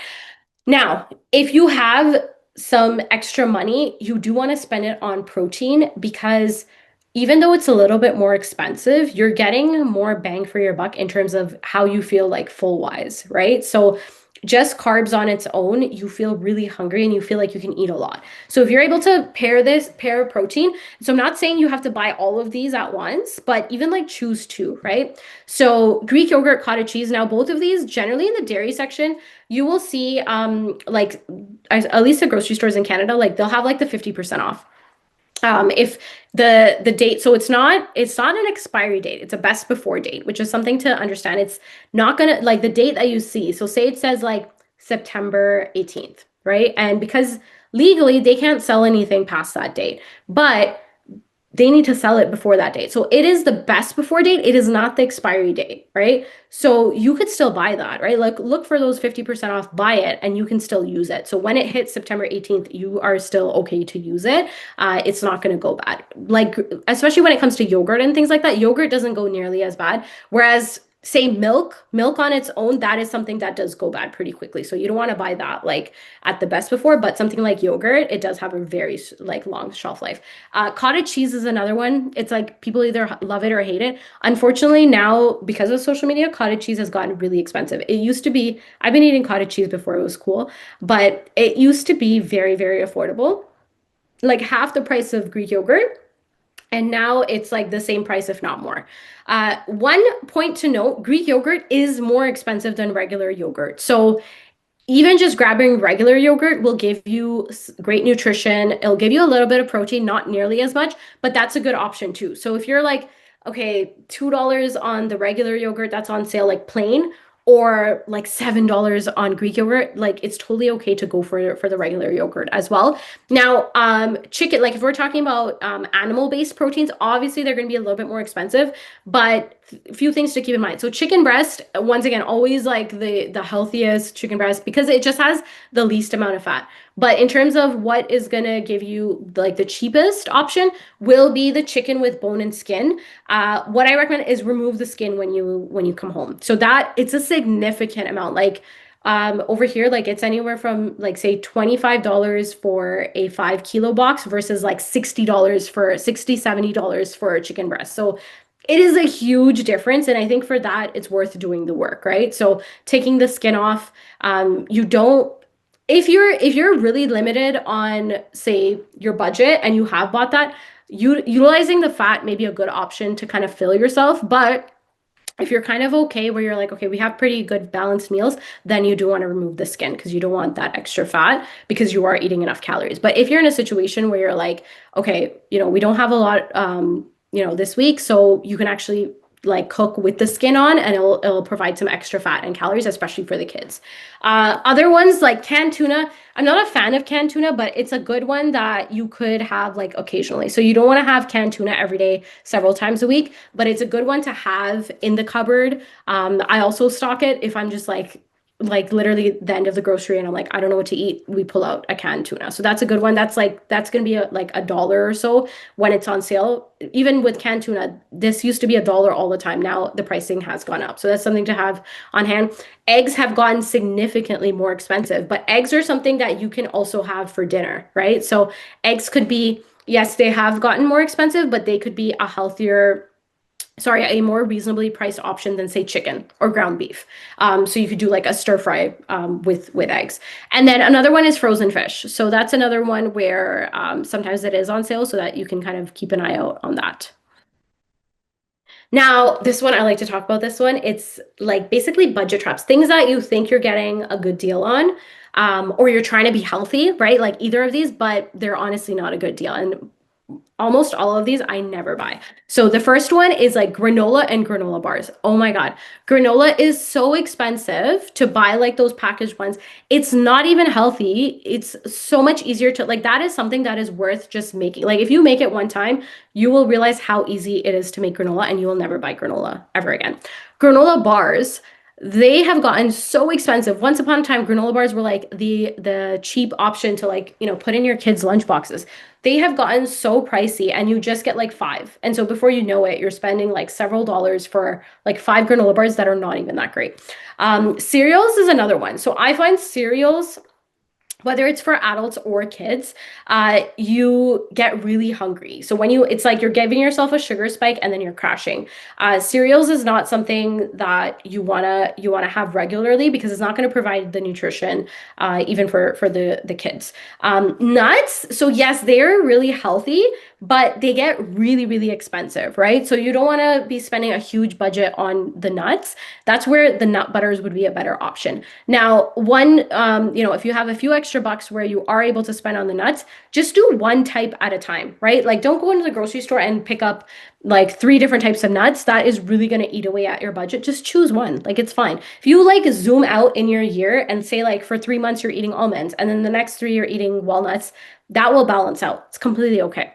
S2: Now, if you have some extra money, you do want to spend it on protein because even though it's a little bit more expensive, you're getting more bang for your buck in terms of how you feel like full wise, right? So just carbs on its own, you feel really hungry and you feel like you can eat a lot. So if you're able to pair protein, so I'm not saying you have to buy all of these at once, but even like choose two, right? So Greek yogurt, cottage cheese. Now, both of these generally in the dairy section, you will see like at least the grocery stores in Canada, like they'll have like the 50% off. If the date, so it's not an expiry date, it's a best before date, which is something to understand. It's not gonna like the date that you see. So say it says like September 18th, right? And because legally they can't sell anything past that date, but they need to sell it before that date. So it is the best before date. It is not the expiry date, right? So you could still buy that, right? Like look for those 50% off, buy it, and you can still use it. So when it hits September 18th, you are still okay to use it. It's not going to go bad. Like, especially when it comes to yogurt and things like that, yogurt doesn't go nearly as bad. Whereas say milk on its own, that is something that does go bad pretty quickly. So you don't want to buy that like at the best before, but something like yogurt, it does have a very like long shelf life. Cottage cheese is another one. It's like people either love it or hate it. Unfortunately, now because of social media, cottage cheese has gotten really expensive. It used to be, I've been eating cottage cheese before it was cool, but it used to be very, very affordable, like half the price of Greek yogurt. And now it's like the same price, if not more. One point to note, Greek yogurt is more expensive than regular yogurt. So even just grabbing regular yogurt will give you great nutrition. It'll give you a little bit of protein, not nearly as much, but that's a good option too. So if you're like, okay, $2 on the regular yogurt that's on sale, like plain, or like $7 on Greek yogurt, like it's totally okay to go for the regular yogurt as well. Now, chicken, like if we're talking about animal-based proteins, obviously they're going to be a little bit more expensive, but a few things to keep in mind. So chicken breast, once again, always like the healthiest chicken breast because it just has the least amount of fat. But in terms of what is going to give you like the cheapest option will be the chicken with bone and skin. What I recommend is remove the skin when you come home. So that it's a significant amount. Like over here, like it's anywhere from like say $25 for a 5 kilo box versus like $60 for $60, $70 for a chicken breast. So it is a huge difference. And I think for that, it's worth doing the work, right? So taking the skin off, you don't, if you're really limited on, say, your budget and you have bought that, you utilizing the fat may be a good option to kind of fill yourself. But if you're kind of okay where you're like, okay, we have pretty good balanced meals, then you do want to remove the skin because you don't want that extra fat because you are eating enough calories. But if you're in a situation where you're like, okay, we don't have a lot, this week, so you can actually like cook with the skin on and it'll provide some extra fat and calories, especially for the kids. Other ones like canned tuna. I'm not a fan of canned tuna, but it's a good one that you could have like occasionally. So you don't want to have canned tuna every day, several times a week, but it's a good one to have in the cupboard. I also stock it if I'm just like literally the end of the grocery and I'm like, I don't know what to eat. We pull out a canned tuna. So that's a good one. That's gonna be like a dollar or so when it's on sale. Even with canned tuna, this used to be a dollar all the time. Now the pricing has gone up. So that's something to have on hand. Eggs have gotten significantly more expensive, but eggs are something that you can also have for dinner, right? So eggs could be, yes, they have gotten more expensive, but they could be a more reasonably priced option than say chicken or ground beef. So you could do like a stir fry with eggs. And then another one is frozen fish. So that's another one where sometimes it is on sale so that you can kind of keep an eye out on that. Now, this one, I like to talk about this one. It's like basically budget traps, things that you think you're getting a good deal on, or you're trying to be healthy, right? Like either of these, but they're honestly not a good deal. And almost all of these I never buy. So the first one is like granola and granola bars. Oh my God. Granola is so expensive to buy like those packaged ones. It's not even healthy. It's so much easier to like that is something that is worth just making. Like if you make it one time, you will realize how easy it is to make granola and you will never buy granola ever again. Granola bars, they have gotten so expensive. Once upon a time, granola bars were like the cheap option to like, put in your kids' lunch boxes. They have gotten so pricey and you just get like five. And so before you know it, you're spending like several dollars for like five granola bars that are not even that great. Cereals is another one. So I find cereals, whether it's for adults or kids, you get really hungry. So it's like you're giving yourself a sugar spike and then you're crashing. Cereals is not something that you wanna have regularly because it's not going to provide the nutrition, even for the kids. Nuts. So yes, they're really healthy, but they get really, really expensive, right? So you don't want to be spending a huge budget on the nuts. That's where the nut butters would be a better option. Now, if you have a few extra bucks where you are able to spend on the nuts, just do one type at a time, right? Like don't go into the grocery store and pick up like three different types of nuts. That is really going to eat away at your budget. Just choose one. Like it's fine. If you like zoom out in your year and say like for 3 months you're eating almonds and then the next three you're eating walnuts, that will balance out. It's completely okay.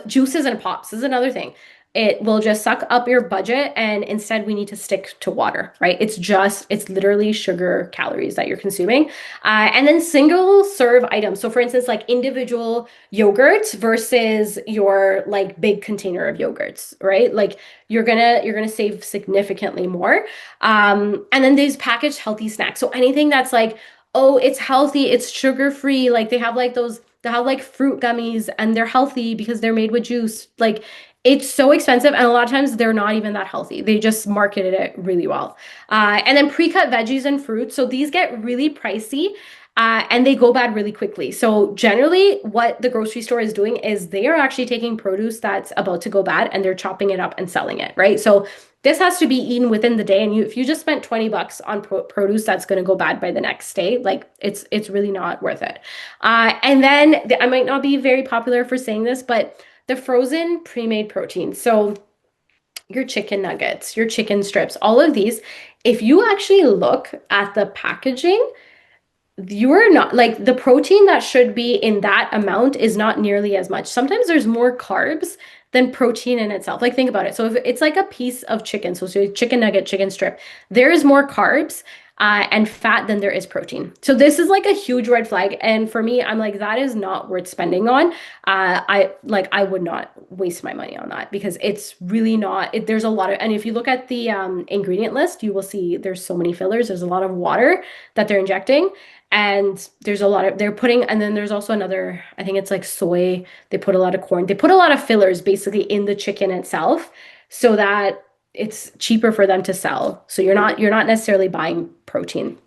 S2: Juices and pops is another thing. It will just suck up your budget, and instead we need to stick to water, right? It's literally sugar calories that you're consuming. And then single serve items. So for instance, like individual yogurts versus your like big container of yogurts, right? Like you're gonna save significantly more. And then these packaged healthy snacks. So anything that's like, oh, it's healthy, it's sugar free, like they have like fruit gummies and they're healthy because they're made with juice. Like it's so expensive. And a lot of times they're not even that healthy. They just marketed it really well. And then pre-cut veggies and fruits. So these get really pricey. And they go bad really quickly. So generally what the grocery store is doing is they are actually taking produce that's about to go bad and they're chopping it up and selling it, right? So this has to be eaten within the day. And if you just spent 20 bucks on produce that's going to go bad by the next day, like it's really not worth it. And then I might not be very popular for saying this, but the frozen pre-made protein. So your chicken nuggets, your chicken strips, all of these, if you actually look at the packaging, you're not like the protein that should be in that amount is not nearly as much. Sometimes there's more carbs than protein in itself. Like think about it. So if it's like a piece of chicken, so chicken nugget, chicken strip, there is more carbs and fat than there is protein. So this is like a huge red flag. And for me, I'm like, that is not worth spending on. I would not waste my money on that because it's really not, there's a lot of, and if you look at the ingredient list, you will see there's so many fillers. There's a lot of water that they're injecting. And there's a lot of, they're putting, and then there's also another, I think it's like soy. They put a lot of corn. They put a lot of fillers basically in the chicken itself so that it's cheaper for them to sell. So you're not necessarily buying protein.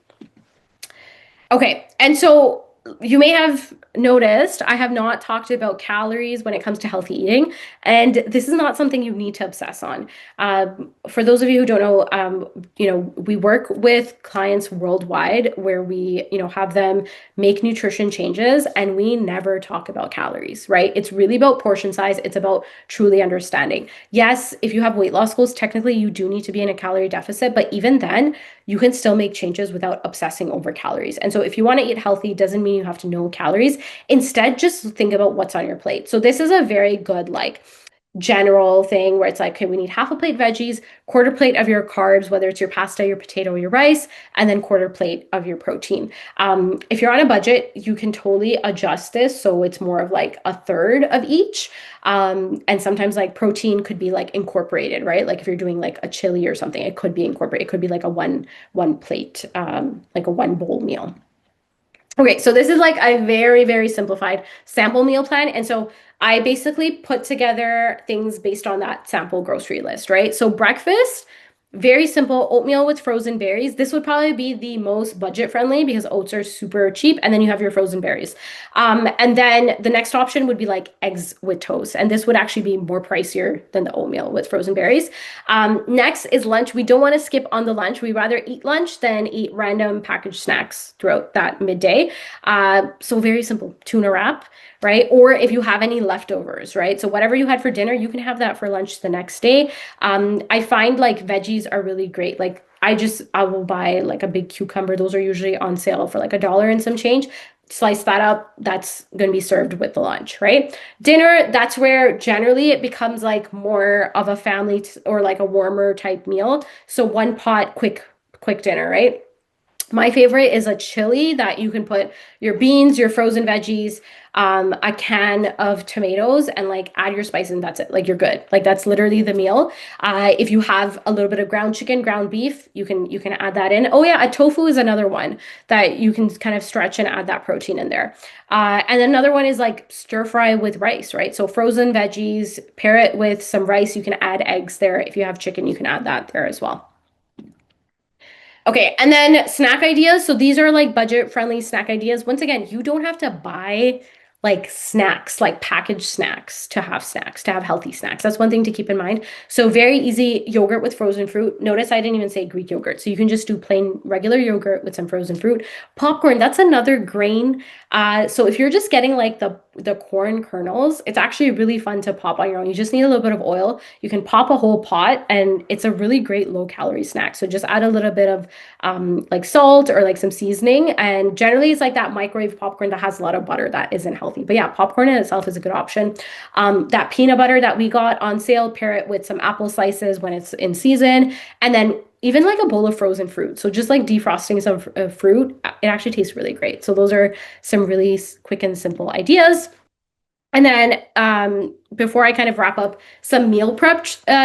S2: Okay, and so you may have noticed I have not talked about calories when it comes to healthy eating, and this is not something you need to obsess on. For those of you who don't know, we work with clients worldwide where we, have them make nutrition changes, and we never talk about calories, right? It's really about portion size. It's about truly understanding. Yes, if you have weight loss goals, technically you do need to be in a calorie deficit, but even then, you can still make changes without obsessing over calories. And so if you want to eat healthy, doesn't mean you have to know calories. Instead, just think about what's on your plate. So this is a very good like general thing where it's like, okay, we need half a plate veggies, quarter plate of your carbs, whether it's your pasta, your potato, your rice, and then quarter plate of your protein. If you're on a budget, you can totally adjust this so it's more of like a third of each. And sometimes like protein could be like incorporated, right? Like if you're doing like a chili or something, it could be incorporated. It could be like a one plate, like a one bowl meal. Okay, so this is like a very, very simplified sample meal plan. And so I basically put together things based on that sample grocery list, right? So breakfast, very simple oatmeal with frozen berries. This would probably be the most budget friendly because oats are super cheap. And then you have your frozen berries. And then the next option would be like eggs with toast. And this would actually be more pricier than the oatmeal with frozen berries. Next is lunch. We don't want to skip on the lunch. We rather eat lunch than eat random packaged snacks throughout that midday. So very simple, tuna wrap, right? Or if you have any leftovers, right? So whatever you had for dinner, you can have that for lunch the next day. I find like veggies are really great. Like I will buy like a big cucumber. Those are usually on sale for like $1 and some change. Slice that up. That's going to be served with the lunch, right? Dinner, that's where generally it becomes like more of a family or like a warmer type meal. So one pot, quick dinner, right? My favorite is a chili that you can put your beans, your frozen veggies, a can of tomatoes, and like add your spices, and that's it. Like you're good. Like that's literally the meal. If you have a little bit of ground chicken, ground beef, you can add that in. Oh yeah, a tofu is another one that you can kind of stretch and add that protein in there. And another one is like stir fry with rice, right? So frozen veggies, pair it with some rice. You can add eggs there. If you have chicken, you can add that there as well. Okay, and then snack ideas. So these are like budget-friendly snack ideas. Once again, you don't have to buy like snacks, like packaged snacks, to have healthy snacks. That's one thing to keep in mind. So very easy yogurt with frozen fruit. Notice I didn't even say Greek yogurt. So you can just do plain regular yogurt with some frozen fruit. Popcorn, that's another grain. So if you're just getting like the corn kernels, it's actually really fun to pop on your own. You just need a little bit of oil. You can pop a whole pot and it's a really great low calorie snack. So just add a little bit of like salt or like some seasoning. And generally it's like that microwave popcorn that has a lot of butter that isn't healthy. But yeah, popcorn in itself is a good option. That peanut butter that we got on sale, pair it with some apple slices when it's in season. And then even like a bowl of frozen fruit. So just like defrosting some fruit, it actually tastes really great. So those are some really quick and simple ideas. And then before I kind of wrap up, some meal prep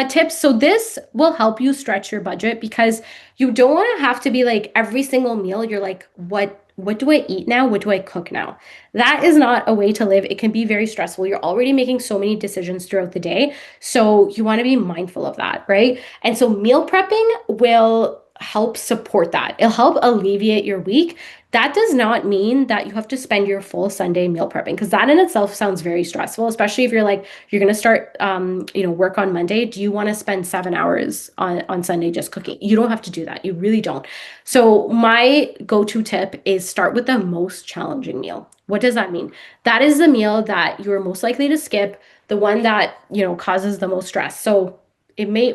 S2: tips. So this will help you stretch your budget because you don't want to have to be like every single meal, you're like, what do I eat now? What do I cook now? That is not a way to live. It can be very stressful. You're already making so many decisions throughout the day. So you want to be mindful of that, right? And so meal prepping will help support that. It'll help alleviate your week. That does not mean that you have to spend your full Sunday meal prepping because that in itself sounds very stressful, especially if you're like, you're going to start, work on Monday. Do you want to spend 7 hours on Sunday just cooking? You don't have to do that. You really don't. So my go-to tip is start with the most challenging meal. What does that mean? That is the meal that you're most likely to skip, the one that, causes the most stress. So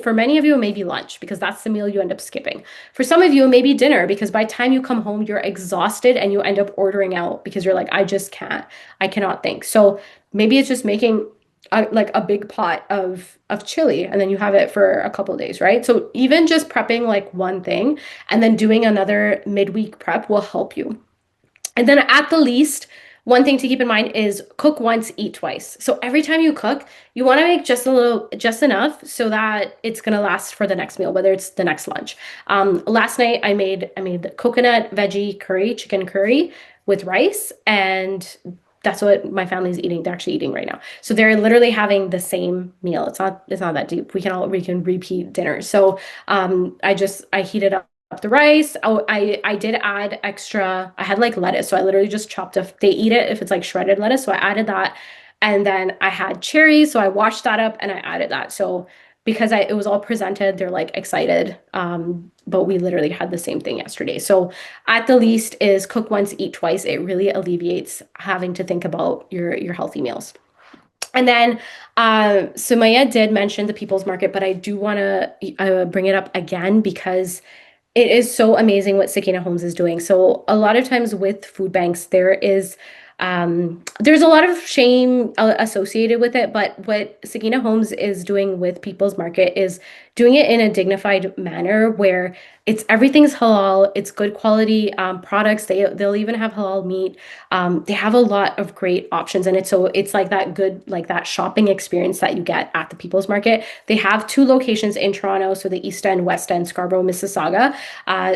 S2: for many of you, it may be lunch because that's the meal you end up skipping. For some of you, it may be dinner because by the time you come home, you're exhausted and you end up ordering out because you're like, I cannot think. So maybe it's just making like a big pot of chili and then you have it for a couple of days, right? So even just prepping like one thing and then doing another midweek prep will help you. And then at the least, one thing to keep in mind is cook once, eat twice. So every time you cook, you want to make just enough so that it's gonna last for the next meal, whether it's the next lunch. Last night I made the coconut veggie curry, chicken curry with rice, and that's what my family's eating. They're actually eating right now. So they're literally having the same meal. It's not that deep. We can repeat dinner. So I heated up the rice. Oh, I did add extra. I had like lettuce. So I literally just chopped up. They eat it if it's like shredded lettuce. So I added that. And then I had cherries. So I washed that up and I added that. So because it was all presented, they're like excited. But we literally had the same thing yesterday. So at the least is cook once, eat twice. It really alleviates having to think about your healthy meals. And then Sumaya did mention the People's Market, but I do want to bring it up again because it is so amazing what Sakeenah Homes is doing. So a lot of times with food banks, there's a lot of shame associated with it, but what Sakeenah Homes is doing with People's Market is doing it in a dignified manner where everything's halal, it's good quality products. They'll even have halal meat. They have a lot of great options in it, so it's like that good like that shopping experience that you get at the People's Market. They have two locations in Toronto, so the East End, West End, Scarborough, Mississauga.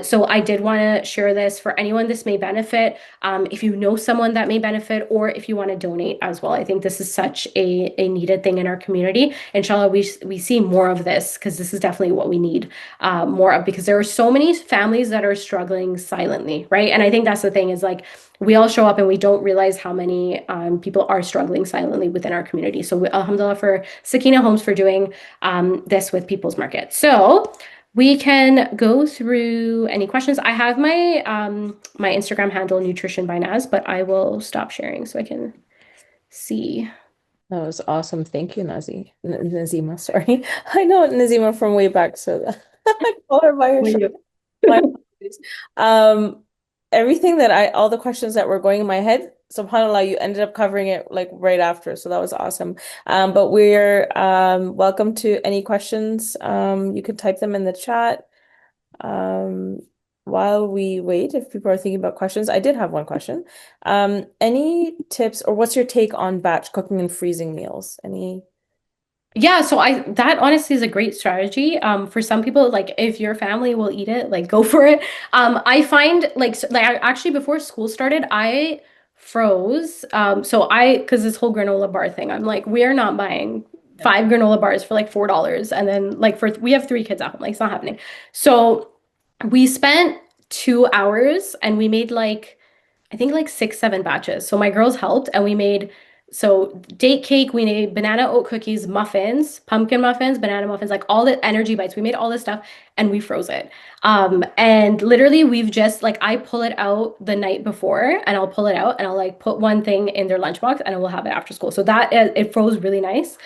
S2: So I did want to share this for anyone this may benefit. If you know someone that may benefit, or if you want to donate as well. I think this is such a needed thing in our community. Inshallah, we see more of this because this is definitely what we need more of, because there are so many families that are struggling silently, right? And I think that's the thing is like we all show up and we don't realize how many people are struggling silently within our community. So alhamdulillah for Sakeenah Homes for doing this with People's Market. So we can go through any questions. I have my Instagram handle Nutrition by Naz, but I will stop sharing so I can see.
S1: That was awesome. Thank you, Nazima. Sorry. I know Nazima from way back, so I call her by her
S2: Will
S1: short.
S2: you?
S1: My apologies. Um, everything that all the questions that were going in my head, subhanAllah, you ended up covering it like right after, so that was awesome. But we're welcome to any questions. You could type them in the chat. Um, while we wait, if people are thinking about questions, I did have one question. Any tips or what's your take on batch cooking and freezing meals? Any?
S2: Yeah, so that honestly is a great strategy. For some people, like if your family will eat it, like go for it. I find actually before school started, I froze. Because this whole granola bar thing, I'm like, we are not buying five granola bars for like $4, and then like we have three kids at home, like it's not happening. So we spent 2 hours and we made like I think like six, seven batches. So my girls helped and we made date cake, we made banana oat cookies, muffins, pumpkin muffins, banana muffins, like all the energy bites. We made all this stuff and we froze it. And literally we've just like I pull it out the night before and I'll pull it out and I'll like put one thing in their lunchbox and we'll have it after school. So that it froze really nice.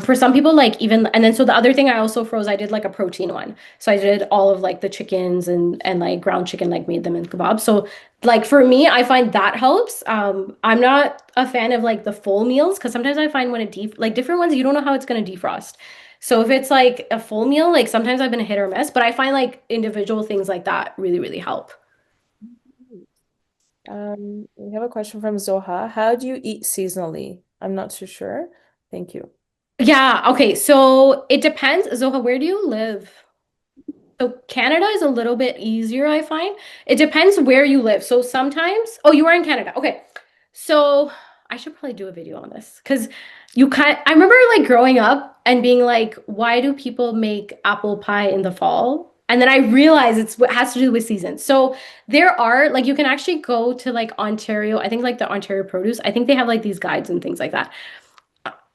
S2: For some people, like even and then so the other thing I also froze, I did like a protein one. So I did all of like the chickens and like ground chicken, like made them in kebab. So like for me, I find that helps. I'm not a fan of like the full meals because sometimes I find when like different ones, you don't know how it's gonna defrost. So if it's like a full meal, like sometimes I've been a hit or miss, but I find like individual things like that really, really help.
S1: We have a question from Zoha. How do you eat seasonally? I'm not too sure. Thank you.
S2: Yeah, okay. So it depends. Zoha, where do you live? So Canada is a little bit easier, I find. It depends where you live. So sometimes, oh, you are in Canada. Okay. So I should probably do a video on this because I remember like growing up and being like, why do people make apple pie in the fall? And then I realized it's what has to do with seasons. So there are like you can actually go to like Ontario. I think like the Ontario Produce. I think they have like these guides and things like that.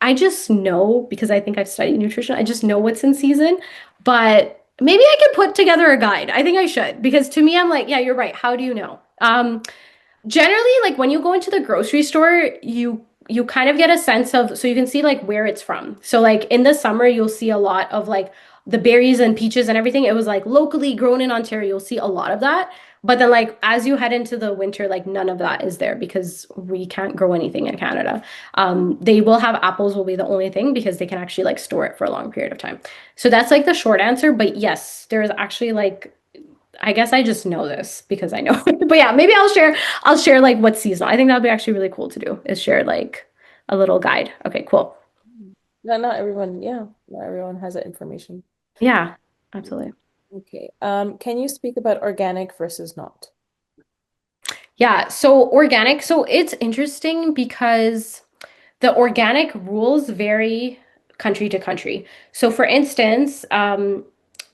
S2: I just know because I think I've studied nutrition. I just know what's in season, but maybe I could put together a guide. I think I should because to me, I'm like, yeah, you're right. How do you know? Generally, like when you go into the grocery store, you kind of get a sense of so you can see like where it's from. So like in the summer, you'll see a lot of like the berries and peaches and everything. It was like locally grown in Ontario. You'll see a lot of that. But then like as you head into the winter, like none of that is there because we can't grow anything in Canada. They will have apples will be the only thing because they can actually like store it for a long period of time. So that's like the short answer. But yes, there is actually like I guess I just know this because I know. But yeah, maybe I'll share like what's seasonal. I think that'd be actually really cool to do is share like a little guide. Okay, cool.
S1: No, not everyone, yeah, not everyone has that information.
S2: Yeah, absolutely.
S1: Okay. Can you speak about organic versus not?
S2: Yeah, so organic. So it's interesting because the organic rules vary country to country. So, for instance,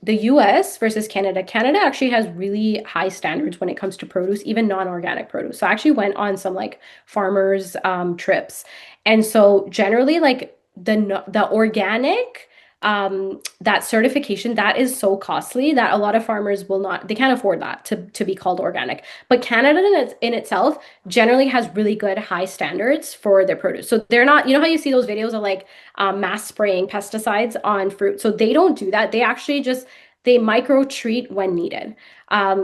S2: the US versus Canada, Canada actually has really high standards when it comes to produce, even non-organic produce. So, I actually went on some like farmers trips. And so, generally, like the organic that certification that is so costly that a lot of farmers will not they can't afford that to be called organic. But Canada in itself generally has really good high standards for their produce. So they're not, you know how you see those videos of like mass spraying pesticides on fruit. So they don't do that. They actually just they micro treat when needed.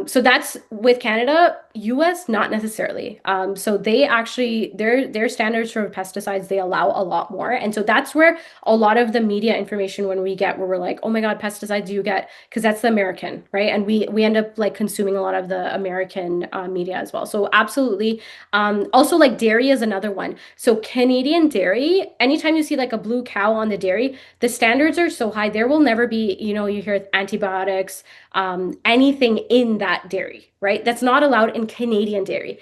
S2: So that's with Canada, US not necessarily. So they actually their standards for pesticides they allow a lot more, and so that's where a lot of the media information when we get where we're like, oh my God, pesticides you get because that's the American, right? And we end up like consuming a lot of the American media as well. So absolutely. Also like dairy is another one. So Canadian dairy, anytime you see like a blue cow on the dairy, the standards are so high. There will never be, you know, you hear antibiotics, anything in that dairy, right? That's not allowed in Canadian dairy.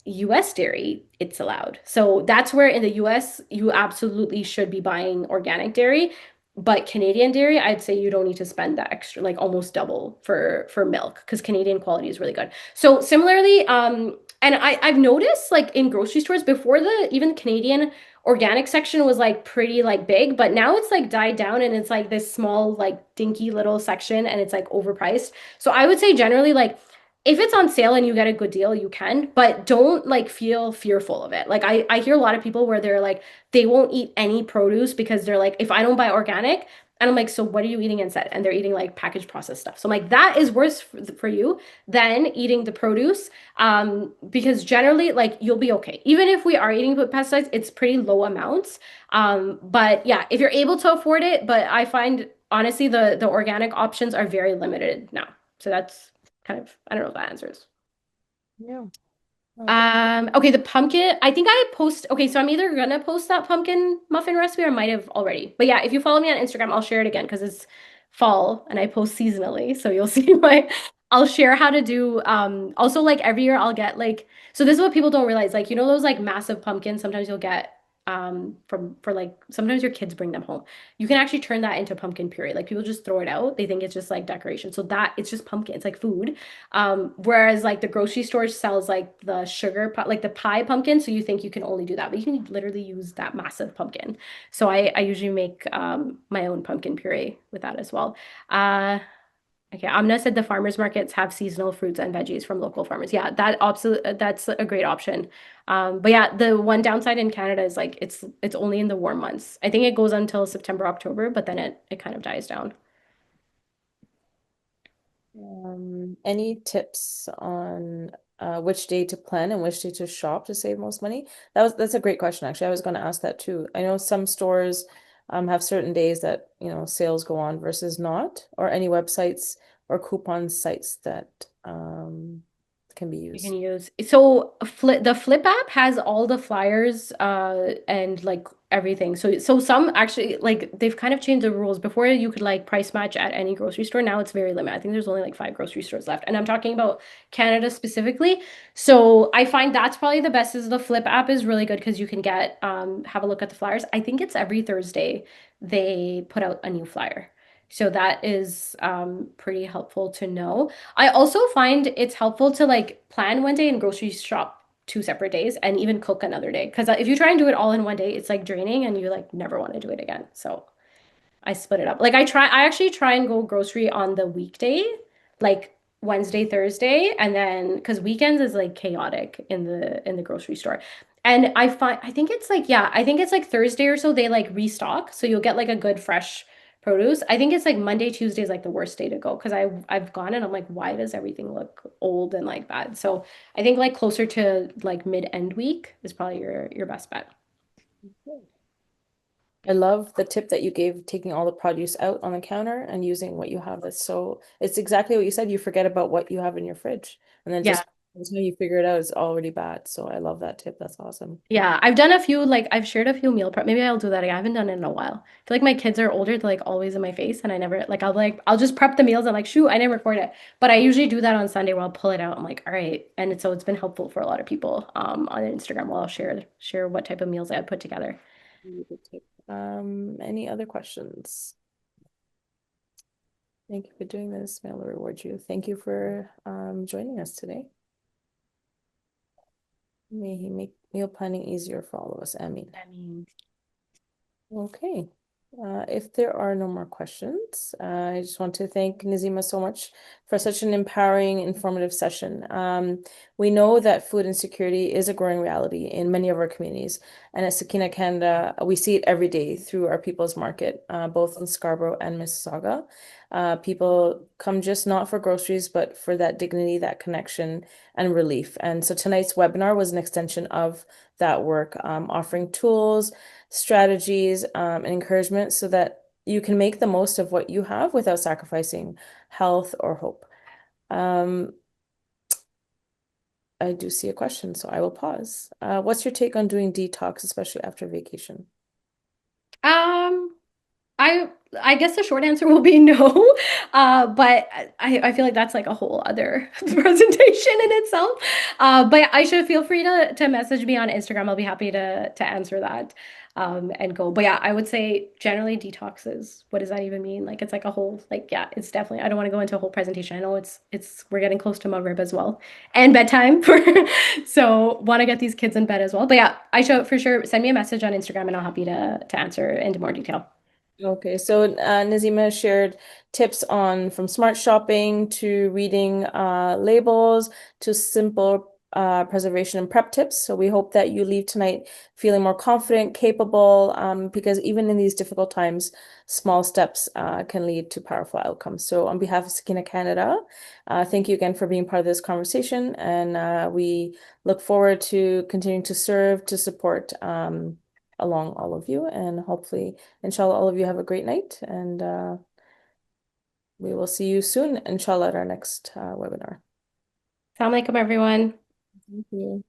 S2: US dairy, it's allowed. So that's where in the US, you absolutely should be buying organic dairy. But Canadian dairy, I'd say you don't need to spend that extra, like almost double for milk, because Canadian quality is really good. So similarly, and I've noticed like in grocery stores before the even Canadian organic section was like pretty like big, but now it's like died down and it's like this small like dinky little section and it's like overpriced. So I would say generally like if it's on sale and you get a good deal, you can, but don't like feel fearful of it. Like I hear a lot of people where they're like they won't eat any produce because they're like if I don't buy organic, and I'm like, so what are you eating instead? And they're eating like packaged processed stuff. So I'm like, that is worse for you than eating the produce. Because generally, like you'll be okay. Even if we are eating with pesticides, it's pretty low amounts. But yeah, if you're able to afford it, but I find honestly the organic options are very limited now. So that's kind of I don't know if that answers.
S1: Yeah. Okay.
S2: Okay, the pumpkin, I think I post, okay, so I'm either gonna post that pumpkin muffin recipe or I might have already. But yeah, if you follow me on Instagram, I'll share it again because it's fall and I post seasonally. So you'll see I'll share how to do, also like every year I'll get like, so this is what people don't realize, like, you know, those like massive pumpkins sometimes you'll get, for like, sometimes your kids bring them home. You can actually turn that into pumpkin puree. Like people just throw it out. They think it's just like decoration. So that, it's just pumpkin. It's like food. Whereas like the grocery store sells like the like the pie pumpkin, so you think you can only do that, but you can literally use that massive pumpkin. So I usually make my own pumpkin puree with that as well. Uh, okay, Amna said the farmers markets have seasonal fruits and veggies from local farmers. Yeah, that's a great option. But yeah, the one downside in Canada is like it's only in the warm months. I think it goes until September, October, but then it kind of dies down.
S1: Any tips on which day to plan and which day to shop to save most money? That's a great question, actually. I was going to ask that too. I know some stores have certain days that, sales go on versus not, or any websites or coupon sites that can be
S2: You can
S1: used.
S2: use so the Flip app has all the flyers and like everything. So some actually like they've kind of changed the rules. Before you could like price match at any grocery store. Now it's very limited. I think there's only like 5 grocery stores left. And I'm talking about Canada specifically. So I find that's probably the best is the Flip app is really good because you can get have a look at the flyers. I think it's every Thursday they put out a new flyer. So that is pretty helpful to know. I also find it's helpful to like plan one day and grocery shop 2 separate days and even cook another day. Because if you try and do it all in one day, it's like draining and you like never want to do it again. So I split it up. Like I actually try and go grocery on the weekday, like Wednesday, Thursday, and then because weekends is like chaotic in the grocery store. And I think it's like, yeah, I think it's like Thursday or so they like restock. So you'll get like a good fresh produce. I think it's like Monday, Tuesday is like the worst day to go because I've gone and I'm like, why does everything look old and like bad? So I think like closer to like mid-end week is probably your best bet.
S1: I love the tip that you gave, taking all the produce out on the counter and using what you have. It's exactly what you said. You forget about what you have in your fridge and then
S2: Yeah.
S1: just By the time you figure it out, it's already bad. So I love that tip. That's awesome.
S2: Yeah, I've done a few, like I've shared a few meal prep. Maybe I'll do that again. I haven't done it in a while. I feel like my kids are older, they're like always in my face, and I never like I'll just prep the meals and like shoot, I didn't record it. But I usually do that on Sunday where I'll pull it out. I'm like, all right. And it's been helpful for a lot of people on Instagram while I'll share what type of meals I had put together.
S1: Really good tip. Any other questions? Thank you for doing this. May Allah reward you. Thank you for joining us today. May He make meal planning easier for all of us. Amin.
S2: I mean,
S1: Okay. If there are no more questions, I just want to thank Nazima so much for such an empowering, informative session. We know that food insecurity is a growing reality in many of our communities, and at Sakeenah Canada, we see it every day through our People's Market, both in Scarborough and Mississauga. People come just not for groceries, but for that dignity, that connection, and relief. And so tonight's webinar was an extension of that work, offering tools, strategies, and encouragement so that you can make the most of what you have without sacrificing health or hope. I do see a question, so I will pause. What's your take on doing detox, especially after vacation?
S2: um, I guess the short answer will be no. But I feel like that's like a whole other presentation in itself. But I should feel free to message me on Instagram. I'll be happy to answer that. And go. But yeah, I would say generally detoxes. What does that even mean? Like it's like a whole like yeah, it's definitely I don't want to go into a whole presentation. I know it's we're getting close to Maghrib as well. And bedtime. So want to get these kids in bed as well. But yeah, I should for sure send me a message on Instagram and I'll happy to answer into more detail.
S1: Okay, so Nazima shared tips on from smart shopping to reading labels to simple preservation and prep tips. So we hope that you leave tonight feeling more confident, capable, because even in these difficult times, small steps can lead to powerful outcomes. So on behalf of Sakeenah Canada, thank you again for being part of this conversation, and we look forward to continuing to serve, to support along all of you, and hopefully inshallah, all of you have a great night, and we will see you soon, inshallah, at our next webinar.
S2: Assalamu alaikum, everyone.
S1: Thank you.